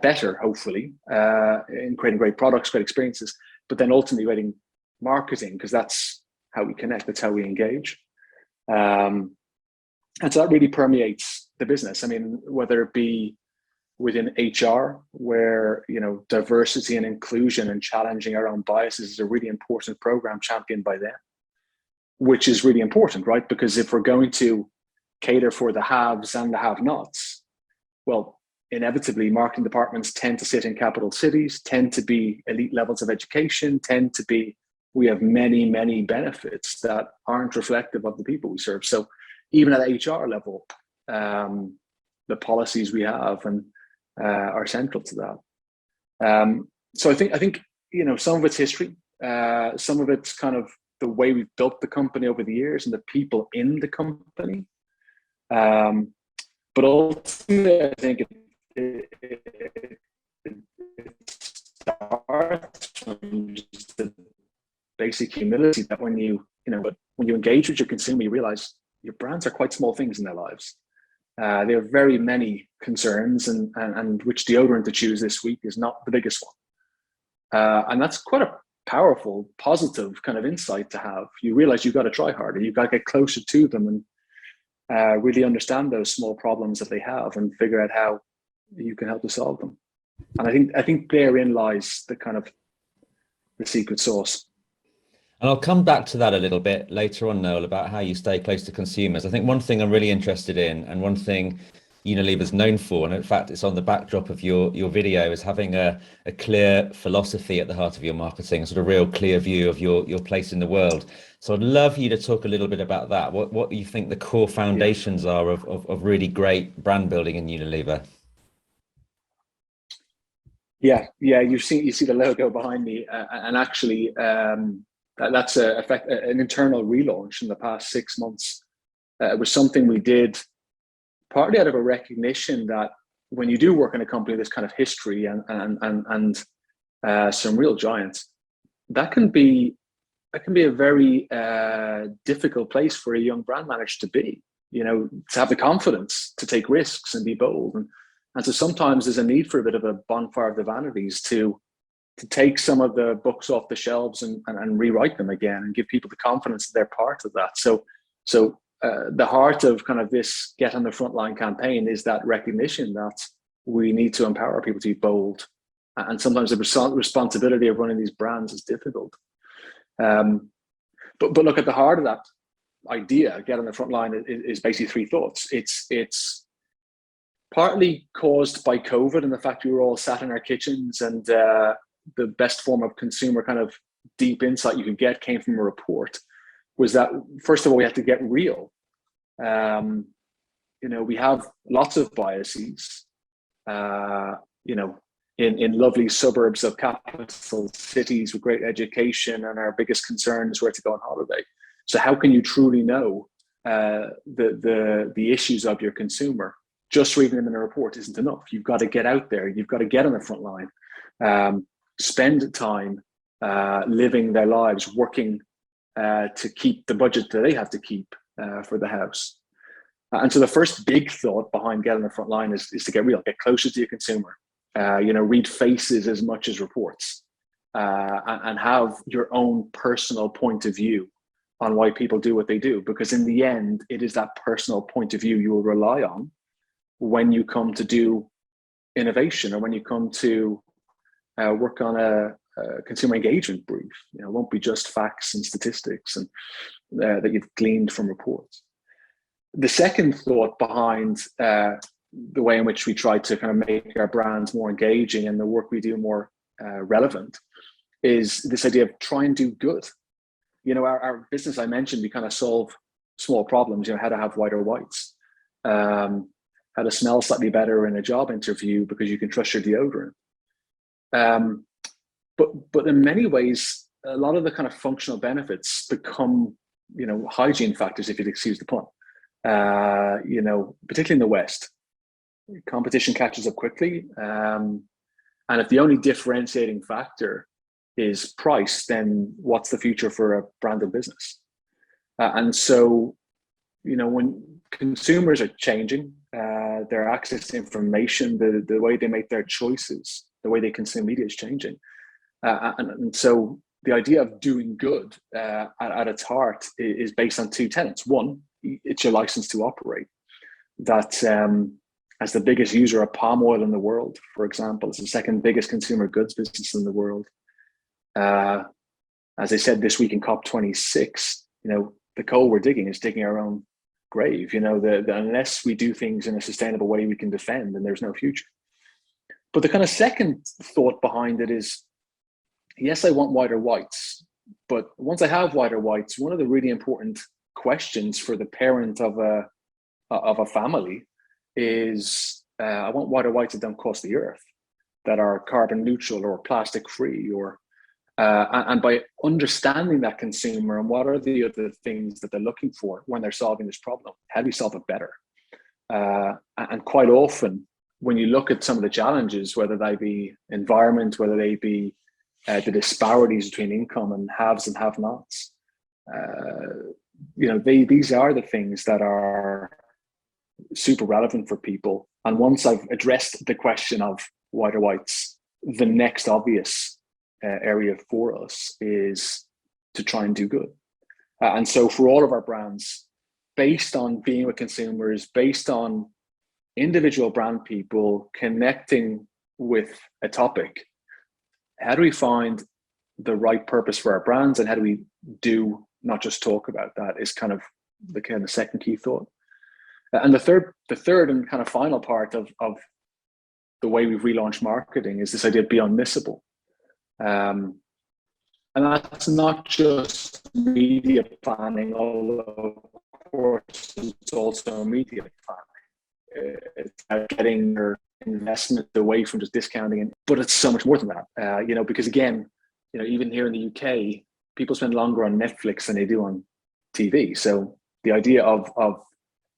better, hopefully, in creating great products, great experiences, but then ultimately creating marketing, because that's how we connect, that's how we engage. And so that really permeates the business. I mean, whether it be within HR, where diversity and inclusion and challenging our own biases is a really important program championed by them, which is really important, right? Because if we're going to cater for the haves and the have-nots, well, inevitably marketing departments tend to sit in capital cities, tend to be elite levels of education, we have many, many benefits that aren't reflective of the people we serve. So even at HR level, the policies we have and are central to that. So I think some of it's history, some of it's kind of the way we've built the company over the years and the people in the company. But ultimately, I think it starts from just the basic humility that when you engage with your consumer, you realize your brands are quite small things in their lives. They have very many concerns, and which deodorant to choose this week is not the biggest one. And that's quite a powerful, positive kind of insight to have. You realize you've got to try harder, you've got to get closer to them and really understand those small problems that they have and figure out how you can help to solve them. And I think therein lies the kind of the secret sauce. And I'll come back to that a little bit later on, Noel, about how you stay close to consumers. I think one thing I'm really interested in, and one thing Unilever's known for, and in fact it's on the backdrop of your video, is having a clear philosophy at the heart of your marketing, a sort of real clear view of your place in the world. So I'd love you to talk a little bit about that. What you think the core foundations are of really great brand building in Unilever? Yeah, you see the logo behind me, and actually that's an internal relaunch in the past 6 months. It was something we did partly out of a recognition that when you do work in a company with this kind of history and some real giants, that can be a very difficult place for a young brand manager to be. To have the confidence to take risks and be bold, and so sometimes there's a need for a bit of a bonfire of the vanities to take some of the books off the shelves and rewrite them again and give people the confidence that they're part of that. So the heart of kind of this Get on the Frontline campaign is that recognition that we need to empower people to be bold. And sometimes the responsibility of running these brands is difficult. But look, at the heart of that idea, Get on the Frontline, is basically 3 thoughts. It's partly caused by COVID and the fact we were all sat in our kitchens, and the best form of consumer kind of deep insight you could get came from a report, was that, first of all, we had to get real. We have lots of biases, in lovely suburbs of capital cities with great education, and our biggest concern is where to go on holiday. So how can you truly know the issues of your consumer just reading them in a report isn't enough. You've got to get out there. You've got to get on the front line, spend time living their lives, working to keep the budget that they have to keep for the house. And so the first big thought behind getting on the front line is to get real, get closer to your consumer. Read faces as much as reports, and have your own personal point of view on why people do what they do. Because in the end, it is that personal point of view you will rely on when you come to do innovation, or when you come to work on a consumer engagement brief. It won't be just facts and statistics and that you've gleaned from reports. The second thought behind the way in which we try to kind of make our brands more engaging and the work we do more relevant is this idea of try and do good. Our business, I mentioned, we kind of solve small problems, how to have whiter whites, how to smell slightly better in a job interview because you can trust your deodorant. But in many ways, a lot of the kind of functional benefits become, hygiene factors, if you'd excuse the pun. Particularly in the West, competition catches up quickly. And if the only differentiating factor is price, then what's the future for a branded business? And so, when consumers are changing, their access to information, the way they make their choices, the way they consume media is changing. And so the idea of doing good at its heart is based on two tenets. One, it's your license to operate. That as the biggest user of palm oil in the world, for example, it's the second biggest consumer goods business in the world. As I said this week in COP26, the coal we're digging is digging our own grave. Unless we do things in a sustainable way we can defend, then there's no future. But the kind of second thought behind it is, yes, I want whiter whites, but once I have whiter whites, one of the really important questions for the parent of a family is, I want whiter whites that don't cost the earth, that are carbon neutral or plastic free, or and by understanding that consumer and what are the other things that they're looking for when they're solving this problem, how do we solve it better? And quite often, when you look at some of the challenges, whether they be environment, whether they be the disparities between income and haves and have-nots, these are the things that are super relevant for people. And once I've addressed the question of whiter whites, the next obvious area for us is to try and do good. And so for all of our brands, based on being with consumers, based on individual brand people connecting with a topic, how do we find the right purpose for our brands, and how do we do, not just talk about that, is kind of the second key thought. And the third and kind of final part of the way we've relaunched marketing is this idea of be unmissable. And that's not just media planning, although of course it's also media planning. It's about getting your investment away from just discounting, but it's so much more than that. Because again, even here in the UK, people spend longer on Netflix than they do on TV. So the idea of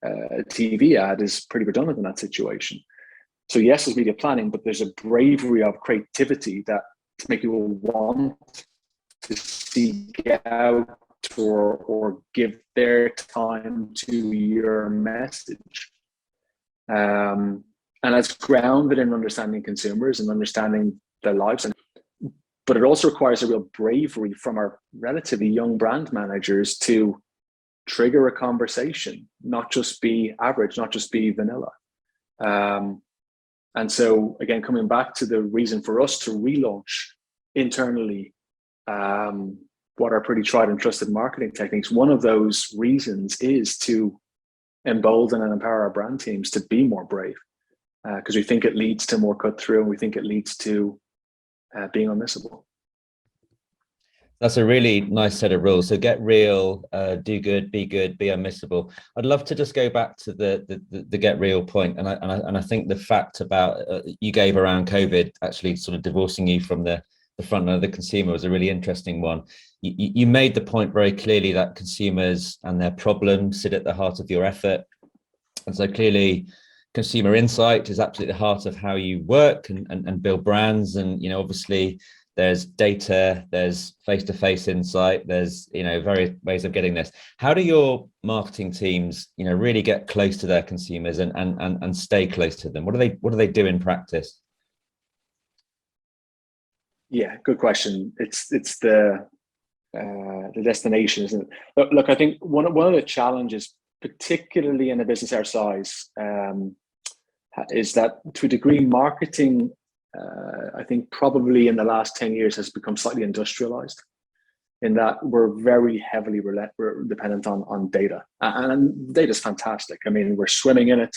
a TV ad is pretty redundant in that situation. So yes, there's media planning, but there's a bravery of creativity that to make people want to seek out or give their time to your message. And it's grounded in understanding consumers and understanding their lives. But it also requires a real bravery from our relatively young brand managers to trigger a conversation, not just be average, not just be vanilla. And so again, coming back to the reason for us to relaunch internally what are pretty tried and trusted marketing techniques, one of those reasons is to embolden and empower our brand teams to be more brave, because we think it leads to more cut through, and we think it leads to being unmissable. That's a really nice set of rules. So get real, do good, be unmissable. I'd love to just go back to the get real point. And I think the fact about you gave around COVID, actually sort of divorcing you from the front of the consumer, was a really interesting one. You made the point very clearly that consumers and their problems sit at the heart of your effort. And so clearly consumer insight is absolutely the heart of how you work and build brands. And, obviously there's data, there's face-to-face insight, there's, various ways of getting this. How do your marketing teams, really get close to their consumers and stay close to them? What do they do in practice? Yeah, good question. It's the destination, isn't it? Look, I think one of the challenges, particularly in a business our size, is that to a degree, marketing, I think probably in the last 10 years has become slightly industrialized, in that we're very heavily dependent on data. And data is fantastic. I mean, we're swimming in it,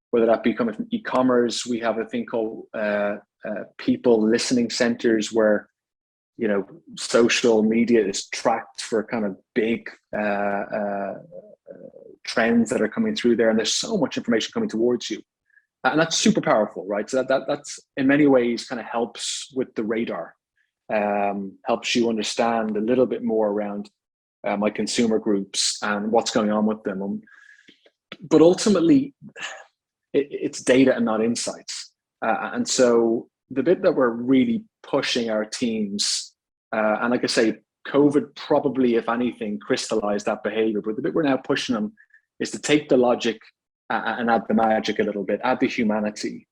whether that be coming from e-commerce. We have a thing called people listening centers, where social media is tracked for kind of big trends that are coming through there, and there's so much information coming towards you, and that's super powerful, right? So that's in many ways kind of helps with the radar, helps you understand a little bit more around my consumer groups and what's going on with them. But ultimately, it's data and not insights, and so the bit that we're really pushing our teams, and like I say, COVID probably, if anything, crystallized that behavior, but the bit we're now pushing them is to take the logic and add the magic a little bit, add the humanity.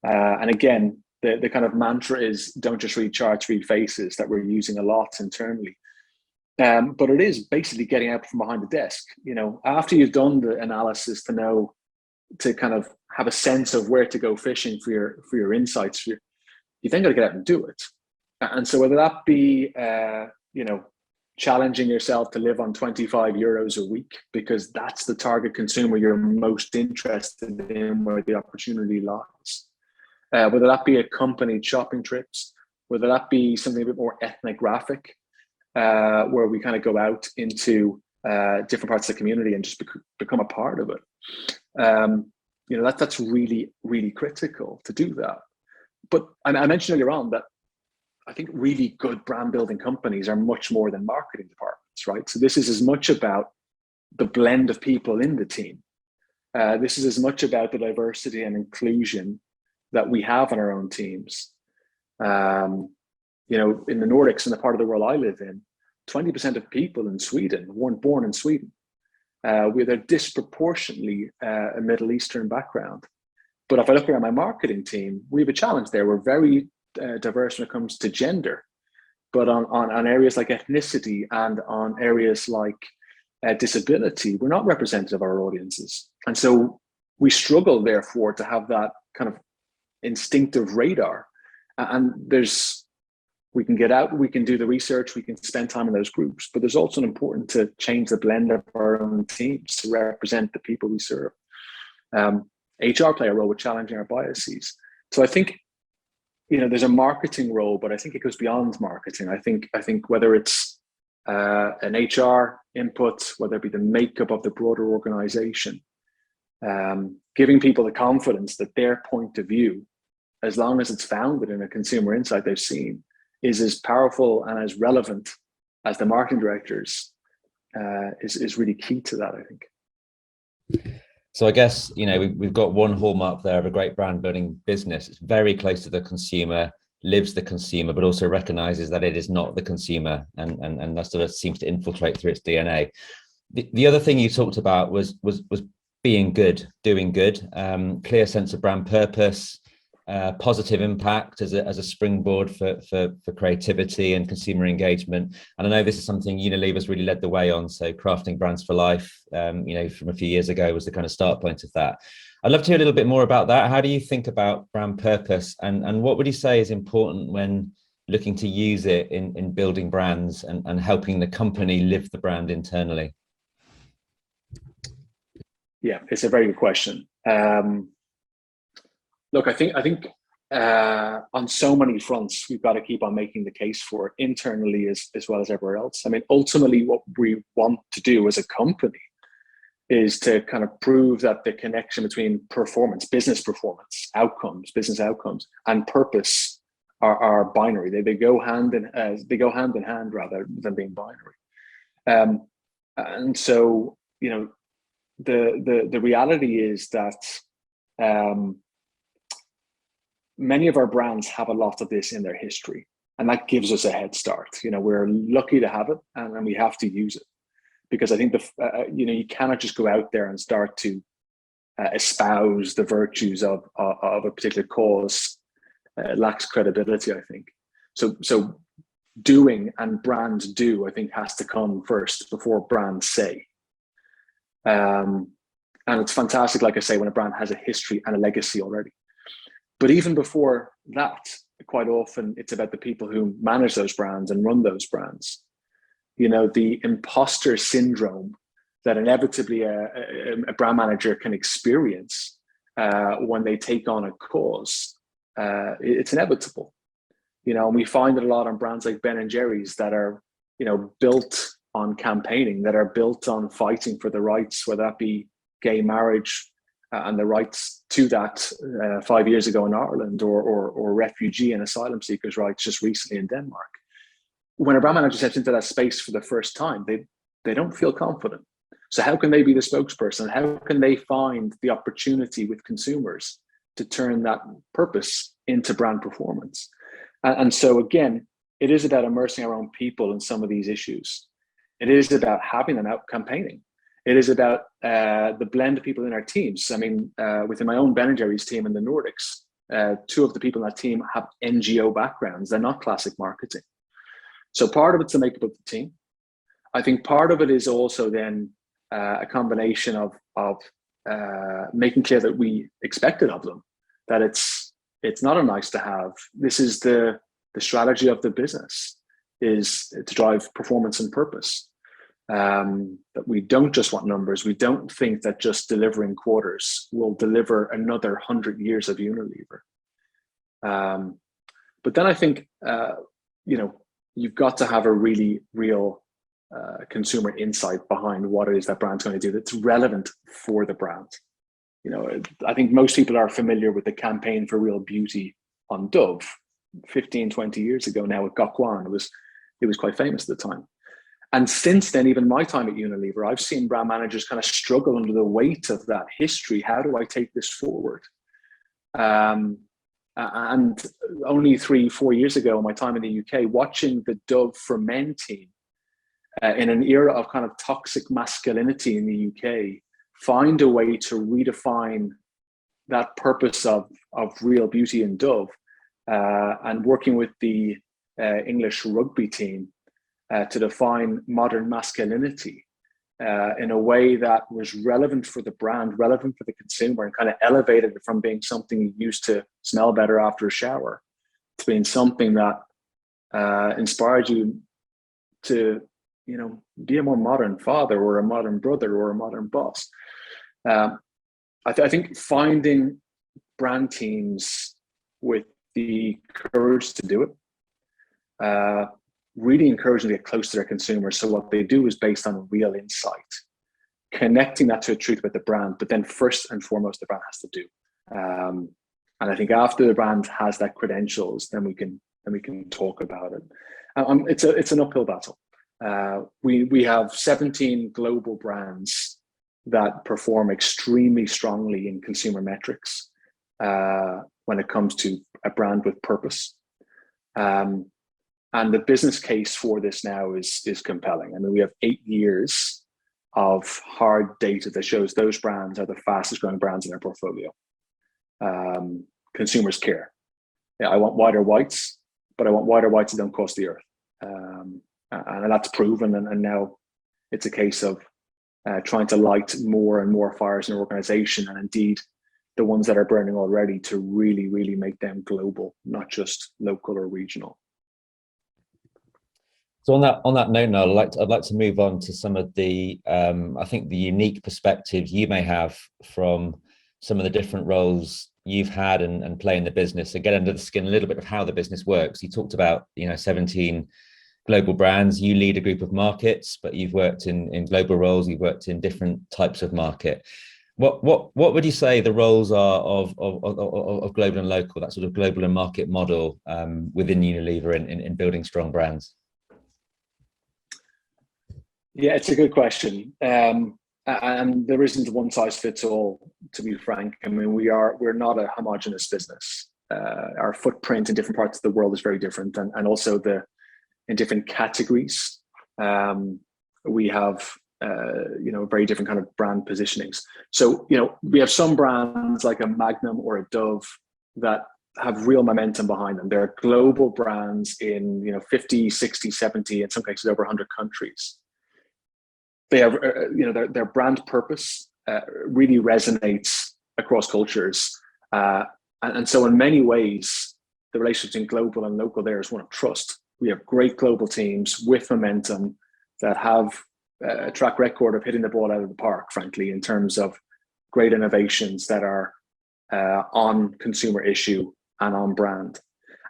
And again, the kind of mantra is don't just read charts, read faces, that we're using a lot internally. But it is basically getting out from behind the desk. After you've done the analysis to kind of have a sense of where to go fishing for your insights, you then got to get out and do it. And so whether that be, challenging yourself to live on 25 euros a week, because that's the target consumer you're most interested in, where the opportunity lies. Whether that be accompanied shopping trips, whether that be something a bit more ethnographic, where we kind of go out into different parts of the community and just become a part of it. That's really, really critical to do that. But I mentioned earlier on that I think really good brand building companies are much more than marketing departments, right? So this is as much about the blend of people in the team. This is as much about the diversity and inclusion that we have in our own teams. In the Nordics, in the part of the world I live in, 20% of people in Sweden weren't born in Sweden. With a disproportionately a Middle Eastern background. But if I look around my marketing team, we have a challenge there. We're very diverse when it comes to gender, but on areas like ethnicity and on areas like disability, we're not representative of our audiences. And so we struggle, therefore, to have that kind of instinctive radar. And we can get out, we can do the research, we can spend time in those groups, but there's also important to change the blend of our own teams to represent the people we serve. HR play a role with challenging our biases. So I think, there's a marketing role, but I think it goes beyond marketing. I think whether it's an HR input, whether it be the makeup of the broader organization, giving people the confidence that their point of view, as long as it's founded in a consumer insight they've seen, is as powerful and as relevant as the marketing directors, is really key to that, I think. So I guess, we've got one hallmark there of a great brand building business. It's very close to the consumer, lives the consumer, but also recognizes that it is not the consumer. And that sort of seems to infiltrate through its DNA. The other thing you talked about was being good, doing good, clear sense of brand purpose, positive impact as a springboard for creativity and consumer engagement. And I know this is something Unilever's really led the way on. So crafting brands for life, from a few years ago was the kind of start point of that. I'd love to hear a little bit more about that. How do you think about brand purpose, and what would you say is important when looking to use it in building brands and helping the company live the brand internally? Yeah, it's a very good question. Look, I think on so many fronts, we've got to keep on making the case for it internally as well as everywhere else. I mean, ultimately, what we want to do as a company is to kind of prove that the connection between business performance, business outcomes, and purpose are binary. They go hand in hand rather than being binary. And so, the reality is that many of our brands have a lot of this in their history, and that gives us a head start. We're lucky to have it, and we have to use it, because I think you cannot just go out there and start to espouse the virtues of a particular cause. It lacks credibility, I think. So doing and brands do, I think, has to come first before brands say. And it's fantastic, like I say, when a brand has a history and a legacy already. But even before that, quite often it's about the people who manage those brands and run those brands. The imposter syndrome that inevitably a brand manager can experience when they take on a cause, it's inevitable. And we find it a lot on brands like Ben & Jerry's that are, built on campaigning, that are built on fighting for the rights, whether that be gay marriage and the rights to that 5 years ago in Ireland, or refugee and asylum seekers' rights just recently in Denmark. When a brand manager steps into that space for the first time, they don't feel confident. So how can they be the spokesperson? How can they find the opportunity with consumers to turn that purpose into brand performance? And so again, it is about immersing our own people in some of these issues. It is about having them out campaigning. It is about the blend of people in our teams. I mean, within my own Ben & Jerry's team in the Nordics, two of the people in that team have NGO backgrounds. They're not classic marketing. So part of it's the makeup of the team. I think part of it is also then a combination of making clear that we expect it of them, that it's not a nice to have. This is the strategy of the business, is to drive performance and purpose. That we don't just want numbers. We don't think that just delivering quarters will deliver another 100 years of Unilever. But then I think, you've got to have a really real consumer insight behind what it is that brand's going to do that's relevant for the brand. I think most people are familiar with the campaign for real beauty on Dove 15, 20 years ago now with Gok Wan. It was quite famous at the time. And since then, even my time at Unilever, I've seen brand managers kind of struggle under the weight of that history. How do I take this forward? And only 3-4 years ago, my time in the UK, watching the Dove for Men team in an era of kind of toxic masculinity in the UK, find a way to redefine that purpose of real beauty in Dove, and working with the English rugby team to define modern masculinity in a way that was relevant for the brand, relevant for the consumer, and kind of elevated it from being something you used to smell better after a shower to being something that inspired you to, be a more modern father or a modern brother or a modern boss. I think finding brand teams with the courage to do it, really encouraging to get close to their consumers. So what they do is based on real insight, connecting that to a truth about the brand, but then first and foremost, the brand has to do. And I think after the brand has that credentials, then we can talk about it. It's an uphill battle. We have 17 global brands that perform extremely strongly in consumer metrics when it comes to a brand with purpose. And the business case for this now is compelling. I mean, we have 8 years of hard data that shows those brands are the fastest growing brands in our portfolio. Consumers care. Yeah, I want whiter whites, but I want whiter whites that don't cost the earth. And that's proven. And now it's a case of trying to light more and more fires in an organization, and indeed the ones that are burning already, to really, really make them global, not just local or regional. So on that note, Noel, I'd like to move on to some of the I think the unique perspectives you may have from some of the different roles you've had and play in the business, and get under the skin a little bit of how the business works. You talked about 17 global brands. You lead a group of markets, but you've worked in global roles. You've worked in different types of market. What would you say the roles are of global and local, that sort of global and market model within Unilever in building strong brands? Yeah, it's a good question. And there isn't one size fits all, to be frank. I mean, we're not a homogenous business. Our footprint in different parts of the world is very different, and also in different categories. We have very different kind of brand positionings. So we have some brands like a Magnum or a Dove that have real momentum behind them. They're global brands in 50, 60, 70, in some cases over 100 countries. They have their brand purpose really resonates across cultures, and so in many ways the relationship between global and local there is one of trust. We have great global teams with momentum that have a track record of hitting the ball out of the park, frankly, in terms of great innovations that are on consumer issue and on brand.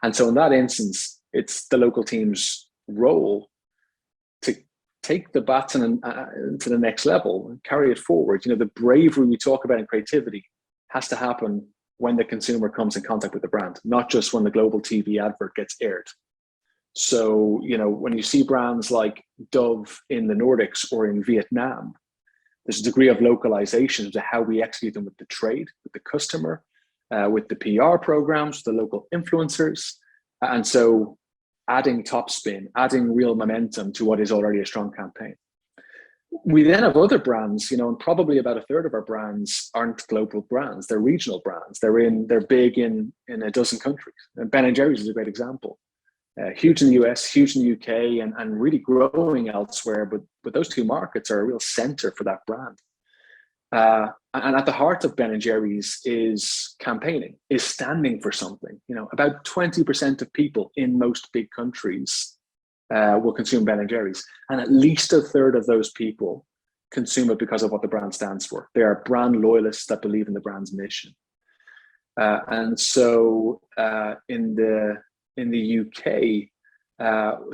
And so in that instance, it's the local team's role to take the baton to the next level and carry it forward. The bravery we talk about in creativity has to happen when the consumer comes in contact with the brand, not just when the global TV advert gets aired. So, when you see brands like Dove in the Nordics or in Vietnam, there's a degree of localization to how we execute them with the trade, with the customer, with the PR programs, the local influencers. And so adding top spin, adding real momentum to what is already a strong campaign. We then have other brands, and probably about a third of our brands aren't global brands. They're regional brands. They're big in a dozen countries. And Ben & Jerry's is a great example. Huge in the US, huge in the UK, and really growing elsewhere. But those two markets are a real center for that brand. And at the heart of Ben & Jerry's is campaigning, is standing for something. About 20% of people in most big countries will consume Ben & Jerry's. And at least a third of those people consume it because of what the brand stands for. They are brand loyalists that believe in the brand's mission. And so in the UK,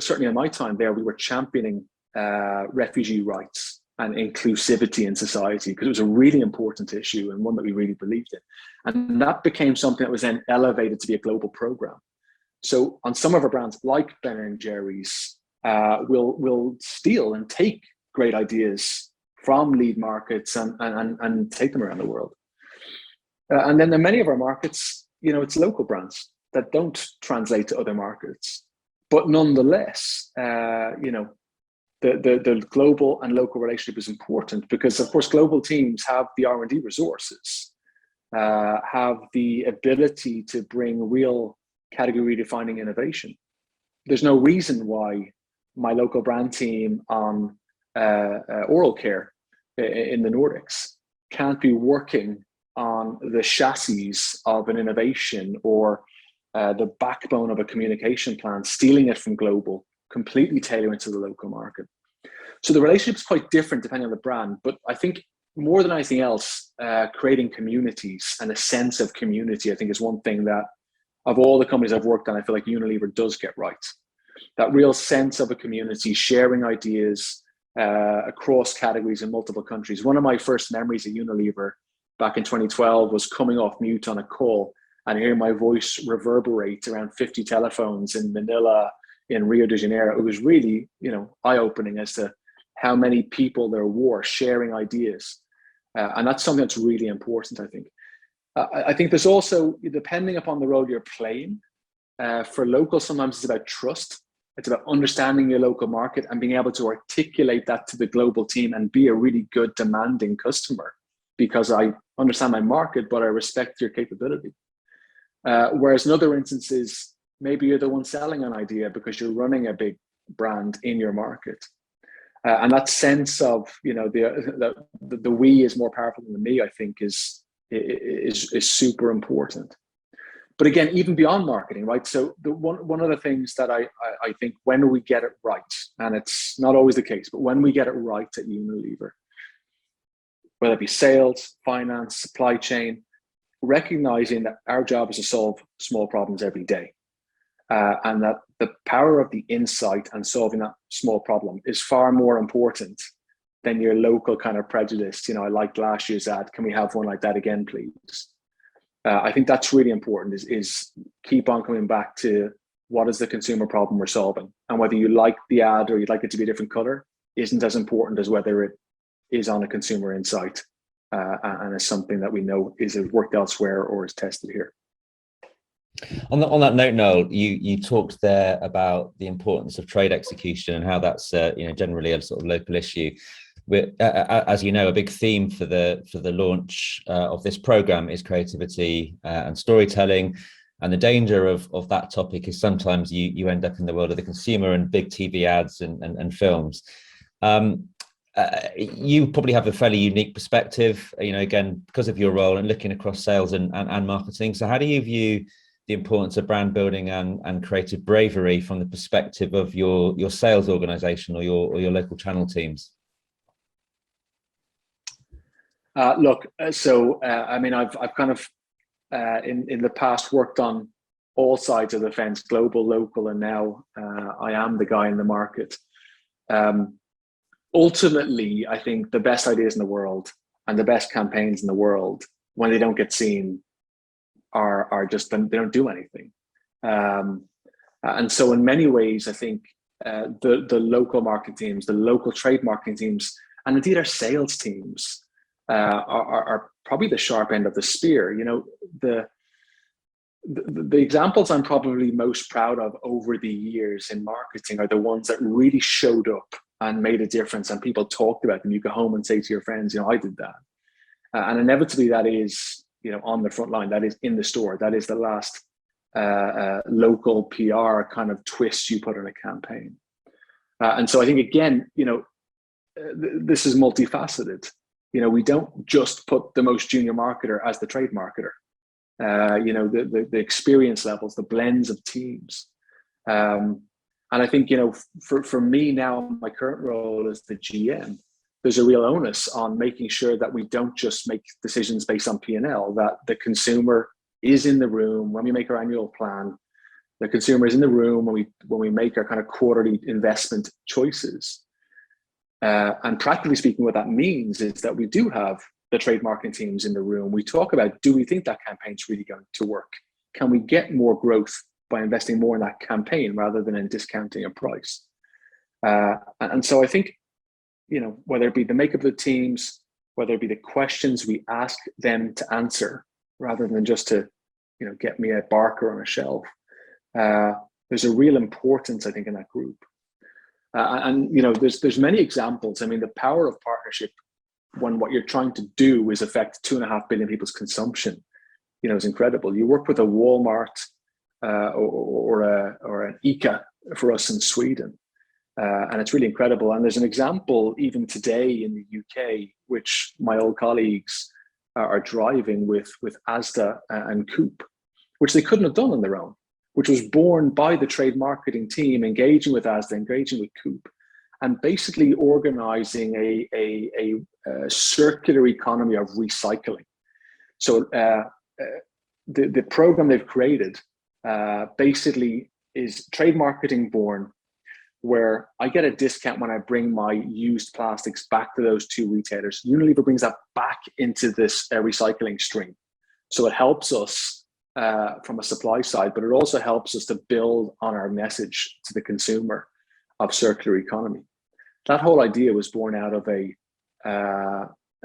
certainly in my time there, we were championing refugee rights and inclusivity in society because it was a really important issue and one that we really believed in. And that became something that was then elevated to be a global program. So on some of our brands, like Ben & Jerry's, we'll steal and take great ideas from lead markets and take them around the world. And then in many of our markets, it's local brands that don't translate to other markets. But nonetheless, the global and local relationship is important because, of course, global teams have the R&D resources, have the ability to bring real category-defining innovation. There's no reason why my local brand team on oral care in the Nordics can't be working on the chassis of an innovation or the backbone of a communication plan, stealing it from global, completely tailoring to the local market. So the relationship is quite different depending on the brand, but I think more than anything else, creating communities and a sense of community, I think is one thing that of all the companies I've worked on, I feel like Unilever does get right. That real sense of a community, sharing ideas across categories in multiple countries. One of my first memories at Unilever back in 2012 was coming off mute on a call and hearing my voice reverberate around 50 telephones in Manila, in Rio de Janeiro. It was really, eye-opening as to how many people there were sharing ideas. And that's something that's really important, I think. I think there's also, depending upon the role you're playing, for local, sometimes it's about trust. It's about understanding your local market and being able to articulate that to the global team and be a really good, demanding customer because I understand my market, but I respect your capability. Whereas in other instances, maybe you're the one selling an idea because you're running a big brand in your market. And that sense of, the we is more powerful than the me, I think is super important. But again, even beyond marketing, right? So one of the things that I think when we get it right, and it's not always the case, but when we get it right at Unilever, whether it be sales, finance, supply chain, recognizing that our job is to solve small problems every day. And that the power of the insight and solving that small problem is far more important than your local kind of prejudice. I liked last year's ad. Can we have one like that again, please? I think that's really important is keep on coming back to what is the consumer problem we're solving. And whether you like the ad or you'd like it to be a different color isn't as important as whether it is on a consumer insight and is something that we know is worked elsewhere or is tested here. On that note, Noel, you talked there about the importance of trade execution and how that's generally a sort of local issue. As you know, a big theme for the launch of this program is creativity and storytelling. And the danger of that topic is sometimes you end up in the world of the consumer and big TV ads and films. You probably have a fairly unique perspective, again, because of your role and looking across sales and marketing. So how do you view the importance of brand building and creative bravery from the perspective of your sales organization or your local channel teams? Look, I mean, I've kind of in the past worked on all sides of the fence, global, local, and now I am the guy in the market. Ultimately, I think the best ideas in the world and the best campaigns in the world, when they don't get seen, are just, they don't do anything. And so in many ways, I think the local market teams, the local trade marketing teams, and indeed our sales teams are probably the sharp end of the spear. The examples I'm probably most proud of over the years in marketing are the ones that really showed up and made a difference, and people talked about them. You go home and say to your friends, I did that. And inevitably that is, on the front line, that is in the store, that is the last local PR kind of twist you put on a campaign. And so I think, again, this is multifaceted. We don't just put the most junior marketer as the trade marketer. The experience levels, the blends of teams. And I think, for me now, my current role as the GM, there's a real onus on making sure that we don't just make decisions based on P&L, that the consumer is in the room when we make our annual plan. The consumer is in the room when we make our kind of quarterly investment choices. And practically speaking, what that means is that we do have the trade marketing teams in the room. We talk about, do we think that campaign's really going to work? Can we get more growth by investing more in that campaign rather than in discounting a price? And so I think, whether it be the makeup of the teams, whether it be the questions we ask them to answer, rather than just to, get me a Barker on a shelf, there's a real importance, I think, in that group. And there's many examples. I mean, the power of partnership when what you're trying to do is affect 2.5 billion people's consumption, is incredible. You work with a Walmart or an ICA for us in Sweden, and it's really incredible. And there's an example even today in the UK, which my old colleagues are driving with Asda and Coop, which they couldn't have done on their own, which was born by the trade marketing team engaging with Asda, engaging with Coop, and basically organizing a circular economy of recycling. So the program they've created basically is trade marketing born, where I get a discount when I bring my used plastics back to those two retailers. Unilever brings that back into this recycling stream. So it helps us from a supply side, but it also helps us to build on our message to the consumer of circular economy. That whole idea was born out of a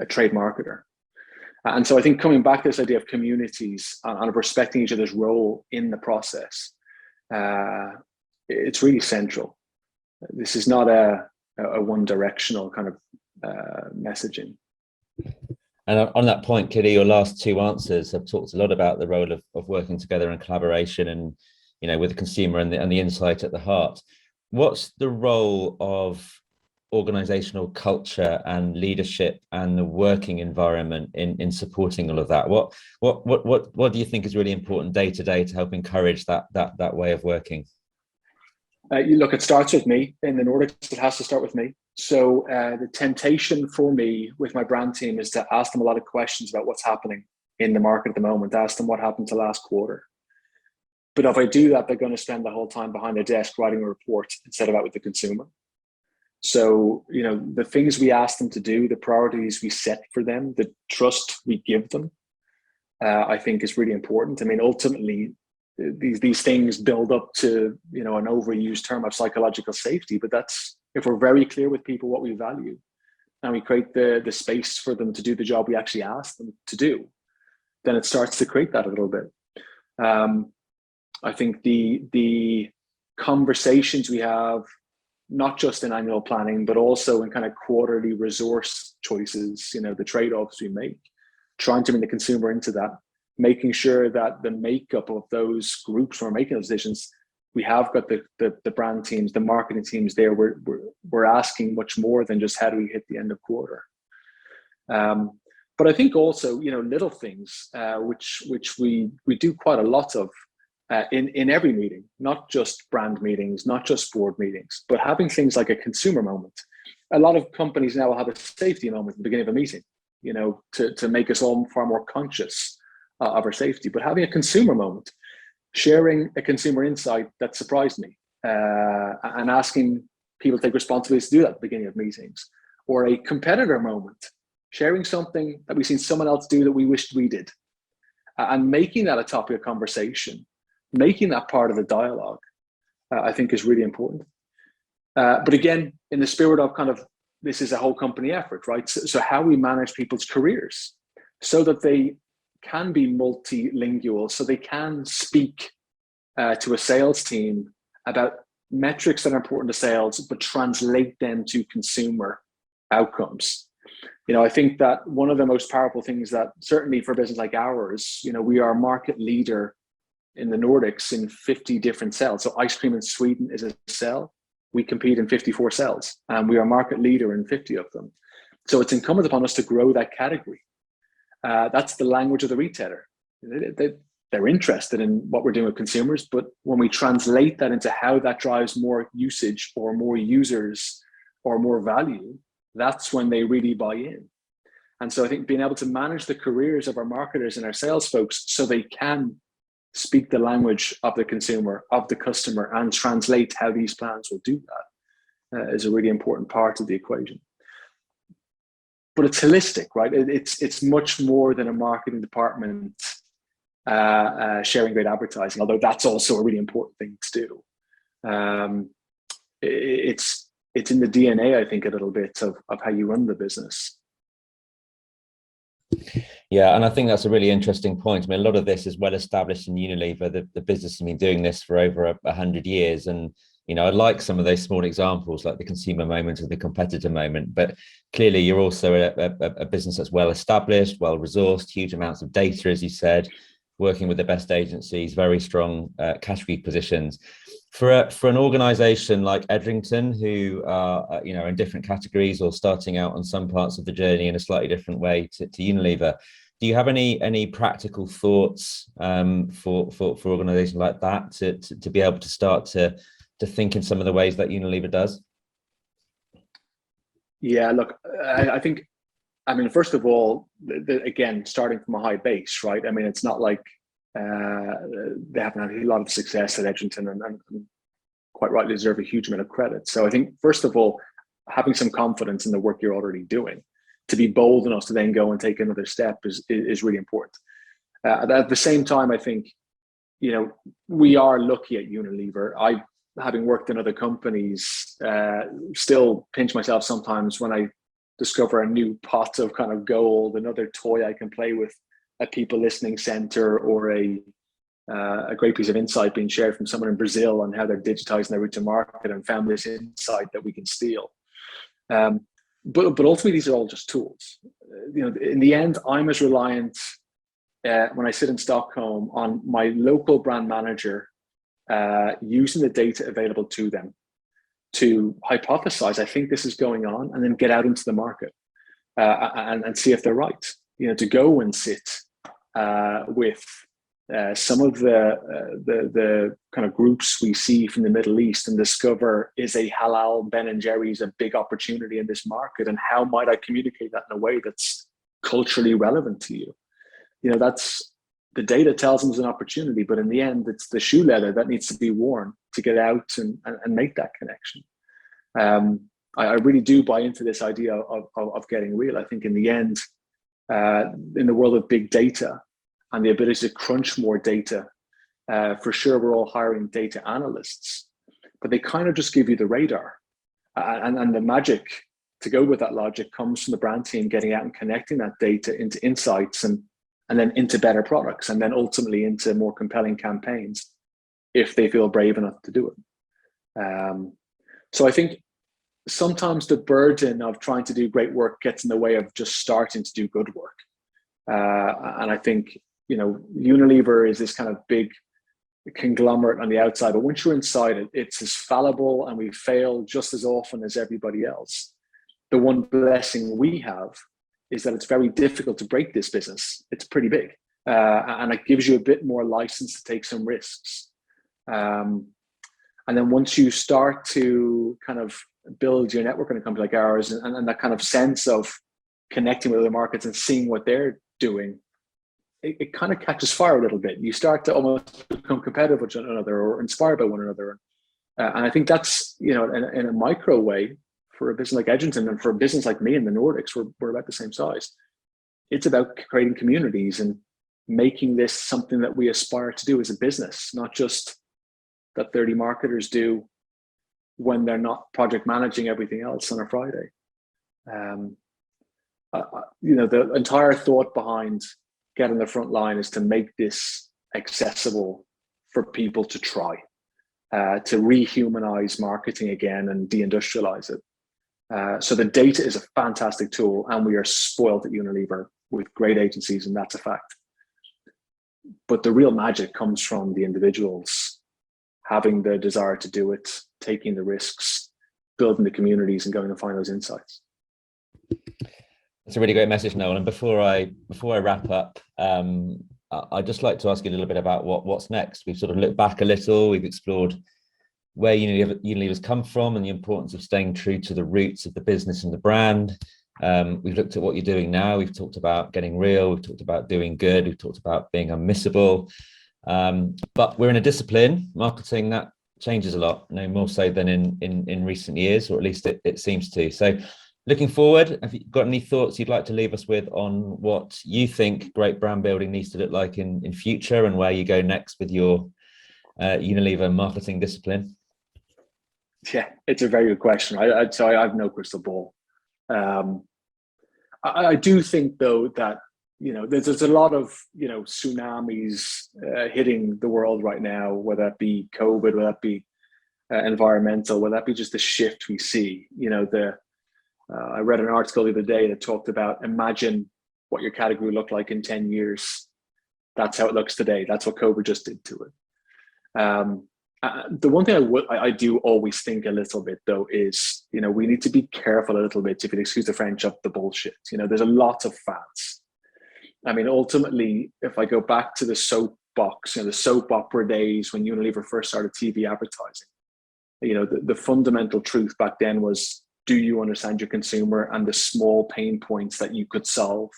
trade marketer. And so I think coming back to this idea of communities and respecting each other's role in the process, it's really central. This is not a one-directional kind of messaging. And on that point, Kitty, your last two answers have talked a lot about the role of working together and collaboration and, with the consumer and the insight at the heart. What's the role of organizational culture and leadership and the working environment in supporting all of that? What do you think is really important day to day to help encourage that way of working? It starts with me. In the Nordics, it has to start with me. So the temptation for me with my brand team is to ask them a lot of questions about what's happening in the market at the moment, ask them what happened to last quarter. But if I do that, they're going to spend the whole time behind their desk writing a report instead of out with the consumer. So, the things we ask them to do, the priorities we set for them, the trust we give them, I think is really important. I mean, ultimately, these things build up to, an overused term of psychological safety, but that's, if we're very clear with people what we value, and we create the space for them to do the job we actually ask them to do, then it starts to create that a little bit. I think the conversations we have, not just in annual planning, but also in kind of quarterly resource choices, the trade-offs we make, trying to bring the consumer into that, making sure that the makeup of those groups when we're making those decisions, we have got the brand teams, the marketing teams there. We're asking much more than just how do we hit the end of quarter. But I think also, little things, which we do quite a lot of in every meeting, not just brand meetings, not just board meetings, but having things like a consumer moment. A lot of companies now will have a safety moment at the beginning of a meeting, to make us all far more conscious of our safety. But having a consumer moment, sharing a consumer insight that surprised me, and asking people to take responsibility to do that at the beginning of meetings, or a competitor moment, sharing something that we've seen someone else do that we wished we did, and making that a topic of conversation, making that part of the dialogue, I think is really important. But again, in the spirit of kind of, this is a whole company effort, right? So how we manage people's careers so that they can be multilingual, so they can speak to a sales team about metrics that are important to sales, but translate them to consumer outcomes. I think that one of the most powerful things that certainly for a business like ours, we are market leader in the Nordics in 50 different cells. So ice cream in Sweden is a cell. We compete in 54 cells, and we are market leader in 50 of them. So it's incumbent upon us to grow that category. That's the language of the retailer. They're interested in what we're doing with consumers, but when we translate that into how that drives more usage or more users or more value, that's when they really buy in. And so I think being able to manage the careers of our marketers and our sales folks so they can speak the language of the consumer, of the customer, and translate how these plans will do that is a really important part of the equation. But it's holistic, right? It's much more than a marketing department sharing great advertising, although that's also a really important thing to do. It's in the DNA, I think, a little bit of how you run the business. Yeah, and I think that's a really interesting point. I mean, a lot of this is well established in Unilever. The business has been doing this for over 100 years. And, I like some of those small examples, like the consumer moment or the competitor moment. But clearly, you're also a business that's well established, well resourced, huge amounts of data, as you said, working with the best agencies, very strong category positions. For an organization like Edrington, who are in different categories or starting out on some parts of the journey in a slightly different way to Unilever, do you have any practical thoughts for organizations like that to be able to start to think in some of the ways that Unilever does? Yeah, look, I think, first of all, again, starting from a high base, right? It's not like they haven't had a lot of success at Edrington and quite rightly deserve a huge amount of credit. So I think, first of all, having some confidence in the work you're already doing, to be bold enough to then go and take another step is really important. At the same time, I think, we are lucky at Unilever. Having worked in other companies, still pinch myself sometimes when I discover a new pot of kind of gold, another toy I can play with, a people listening center, or a great piece of insight being shared from someone in Brazil on how they're digitizing their route to market and found this insight that we can steal. But ultimately, these are all just tools. In the end, I'm as reliant when I sit in Stockholm on my local brand manager using the data available to them to hypothesize, I think this is going on, and then get out into the market and see if they're right. To go and sit with some of the kind of groups we see from the Middle East and discover, is a halal Ben & Jerry's a big opportunity in this market, and how might I communicate that in a way that's culturally relevant to you? That's, the data tells them there's an opportunity, but in the end, it's the shoe leather that needs to be worn to get out and make that connection. I really do buy into this idea of getting real. I think in the end, in the world of big data and the ability to crunch more data, for sure we're all hiring data analysts, but they kind of just give you the radar and the magic to go with that logic comes from the brand team getting out and connecting that data into insights and then into better products, and then ultimately into more compelling campaigns if they feel brave enough to do it. So I think sometimes the burden of trying to do great work gets in the way of just starting to do good work. And I think, Unilever is this kind of big conglomerate on the outside, but once you're inside it, it's as fallible, and we fail just as often as everybody else. The one blessing we have is that it's very difficult to break this business. It's pretty big, and it gives you a bit more license to take some risks. And then once you start to kind of build your network in a company like ours, and that kind of sense of connecting with other markets and seeing what they're doing, it kind of catches fire a little bit. You start to almost become competitive with one another or inspired by one another. And I think that's, in a micro way, for a business like Edrington and for a business like me in the Nordics, we're about the same size. It's about creating communities and making this something that we aspire to do as a business, not just that 30 marketers do when they're not project managing everything else on a Friday. The entire thought behind getting the front line is to make this accessible for people to try, to rehumanize marketing again and deindustrialize it. So the data is a fantastic tool, and we are spoiled at Unilever with great agencies, and that's a fact. But the real magic comes from the individuals having the desire to do it, taking the risks, building the communities, and going to find those insights. That's a really great message, Noel. And before I wrap up, I'd just like to ask you a little bit about what's next. We've sort of looked back a little. We've explored where Unilever's come from and the importance of staying true to the roots of the business and the brand. We've looked at what you're doing now. We've talked about getting real. We've talked about doing good. We've talked about being unmissable. But we're in a discipline, marketing, that changes a lot, no more so than in recent years, or at least it seems to. So looking forward, have you got any thoughts you'd like to leave us with on what you think great brand building needs to look like in future, and where you go next with your Unilever marketing discipline? Yeah, it's a very good question. I have no crystal ball. I do think, though, that there's a lot of tsunamis hitting the world right now, whether that be COVID, whether that be environmental, whether that be just the shift we see. I read an article the other day that talked about, imagine what your category looked like in 10 years. That's how it looks today. That's what COVID just did to it. The one thing I do always think a little bit, though, is, we need to be careful a little bit, if you'd excuse the French, of the bullshit. There's a lot of fads. I mean, ultimately, if I go back to the soapbox, the soap opera days when Unilever first started TV advertising, the fundamental truth back then was, do you understand your consumer and the small pain points that you could solve?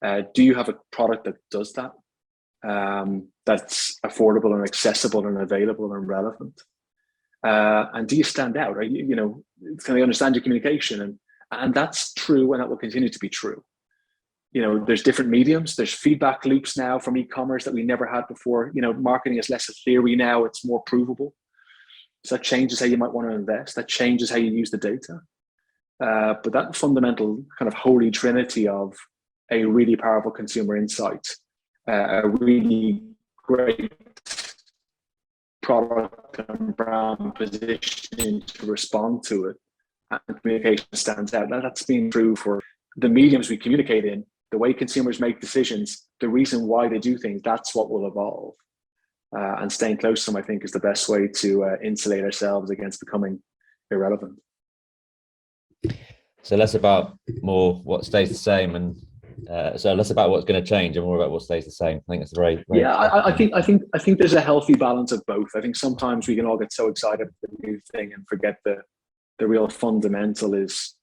Do you have a product that does that? That's affordable and accessible and available and relevant? And do you stand out? Can they understand your communication? And that's true, and that will continue to be true. There's different mediums. There's feedback loops now from e-commerce that we never had before. Marketing is less a theory now; it's more provable. So that changes how you might want to invest. That changes how you use the data. But that fundamental kind of holy trinity of a really powerful consumer insight, a really great product and brand positioning to respond to it, and communication stands out. Now, that's been true for the mediums we communicate in, the way consumers make decisions, the reason why they do things. That's what will evolve. And staying close to them, I think, is the best way to insulate ourselves against becoming irrelevant. So less about more what stays the same, and so less about what's going to change and more about what stays the same. I think that's very I think there's a healthy balance of both. I think sometimes we can all get so excited for the new thing and forget the real fundamental is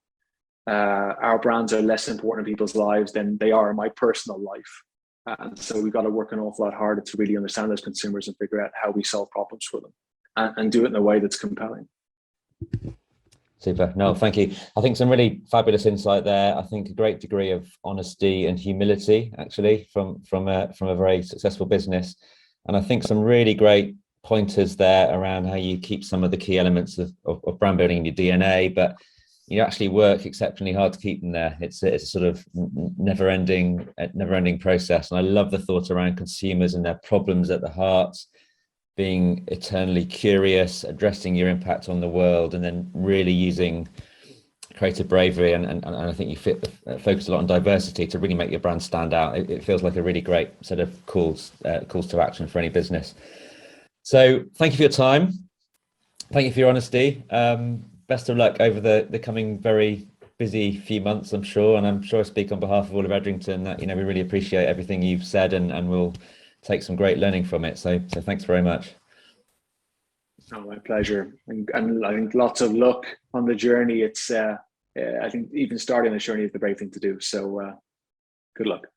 our brands are less important in people's lives than they are in my personal life. And so we've got to work an awful lot harder to really understand those consumers and figure out how we solve problems for them, and do it in a way that's compelling. Super. No, thank you. I think some really fabulous insight there. I think a great degree of honesty and humility, actually, from a very successful business. And I think some really great pointers there around how you keep some of the key elements of brand building in your DNA, but you actually work exceptionally hard to keep them there. It's a sort of never-ending process. And I love the thought around consumers and their problems at the heart, being eternally curious, addressing your impact on the world, and then really using creative bravery. And I think you focus a lot on diversity to really make your brand stand out. It feels like a really great set of calls to action for any business. So thank you for your time. Thank you for your honesty. Best of luck over the coming very busy few months, I'm sure. And I'm sure I speak on behalf of all of Edrington that, we really appreciate everything you've said and we'll take some great learning from it. So thanks very much. Oh, my pleasure. And I think lots of luck on the journey. It's, I think even starting a journey is the brave thing to do. So good luck.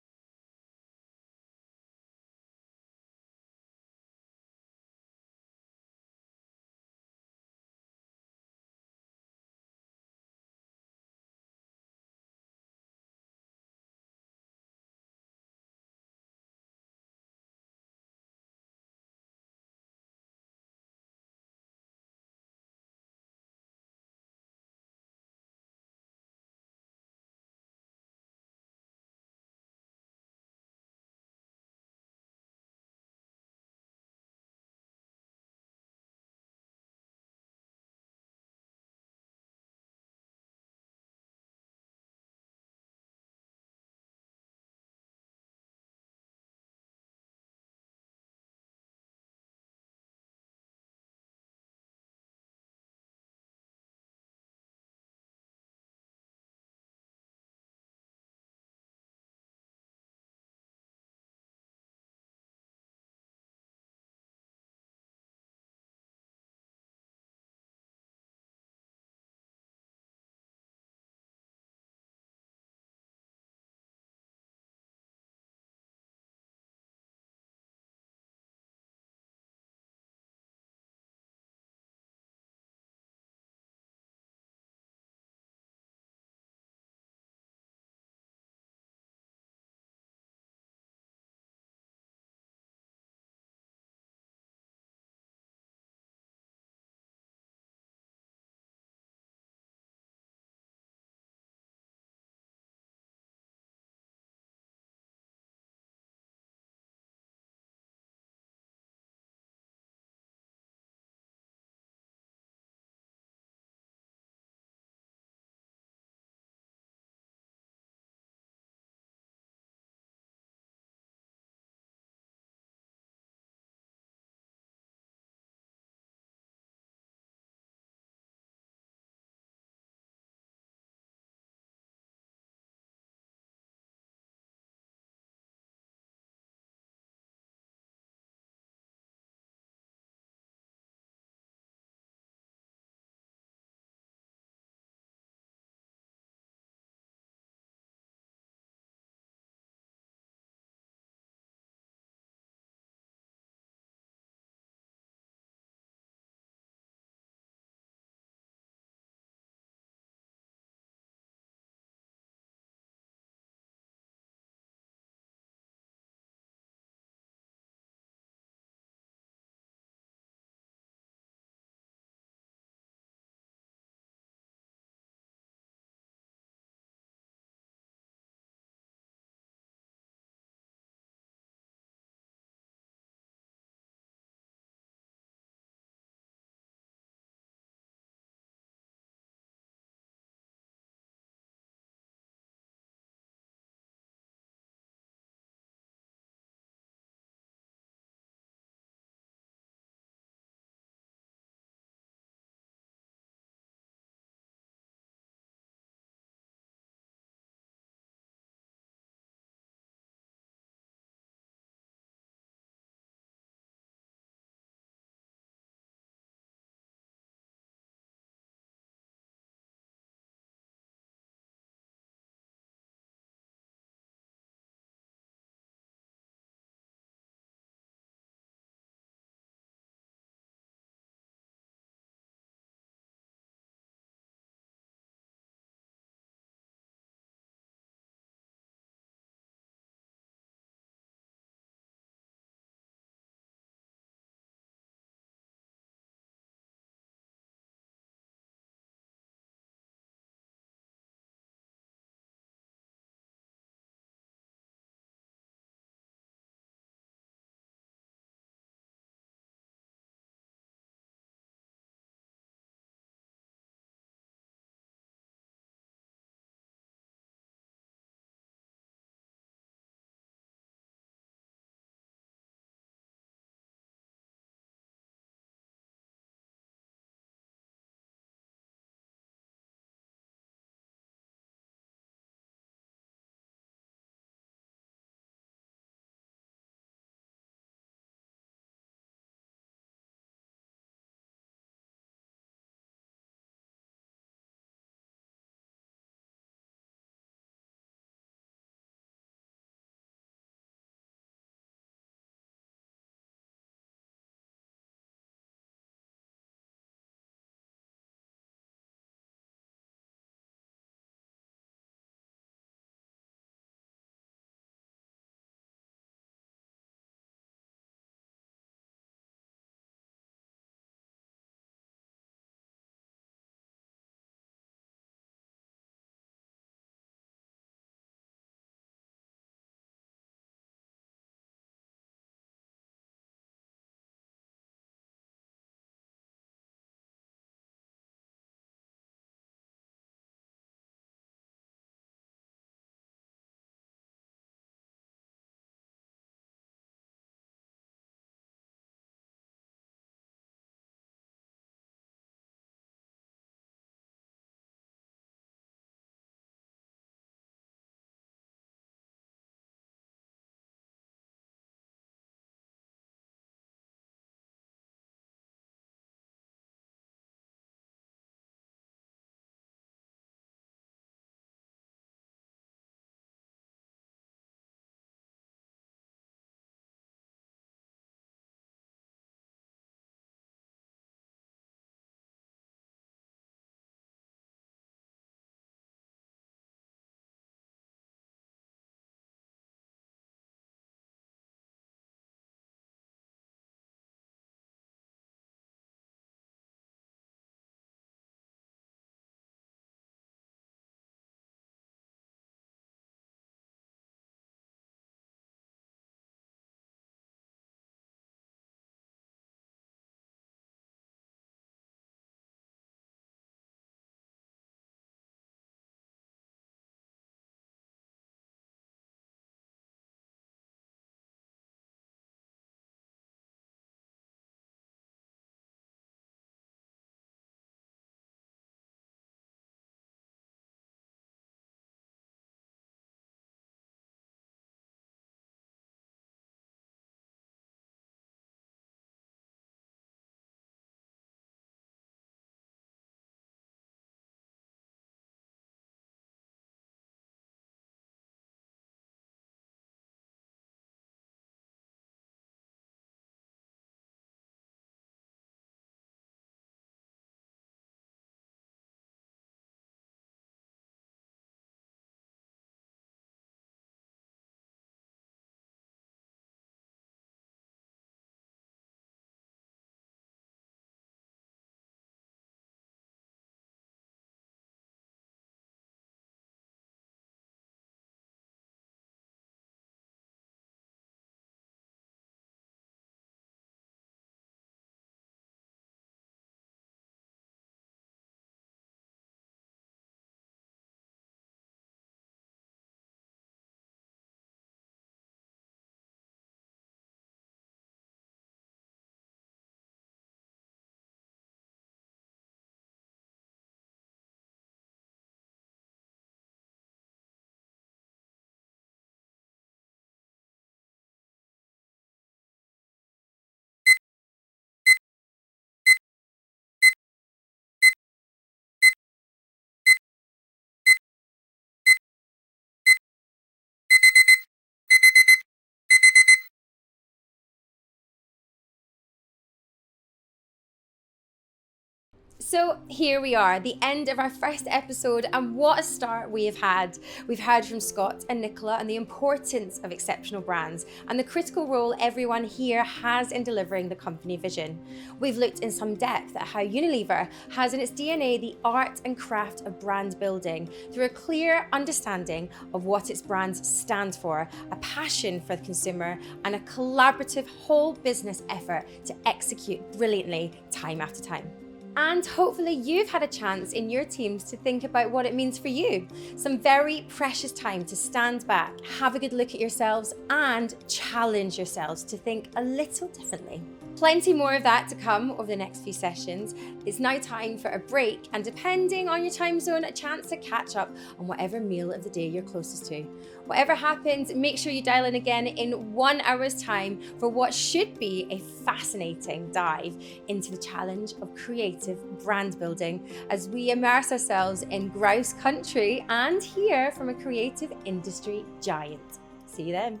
So here we are, the end of our first episode, and what a start we have had. We've heard from Scott and Nicola on the importance of exceptional brands and the critical role everyone here has in delivering the company vision. We've looked in some depth at how Unilever has in its DNA the art and craft of brand building through a clear understanding of what its brands stand for, a passion for the consumer, and a collaborative whole business effort to execute brilliantly time after time. And hopefully you've had a chance in your teams to think about what it means for you. Some very precious time to stand back, have a good look at yourselves, and challenge yourselves to think a little differently. Plenty more of that to come over the next few sessions. It's now time for a break, and depending on your time zone, a chance to catch up on whatever meal of the day you're closest to. Whatever happens, make sure you dial in again in 1 hour's time for what should be a fascinating dive into the challenge of creative brand building as we immerse ourselves in grouse country and hear from a creative industry giant. See you then.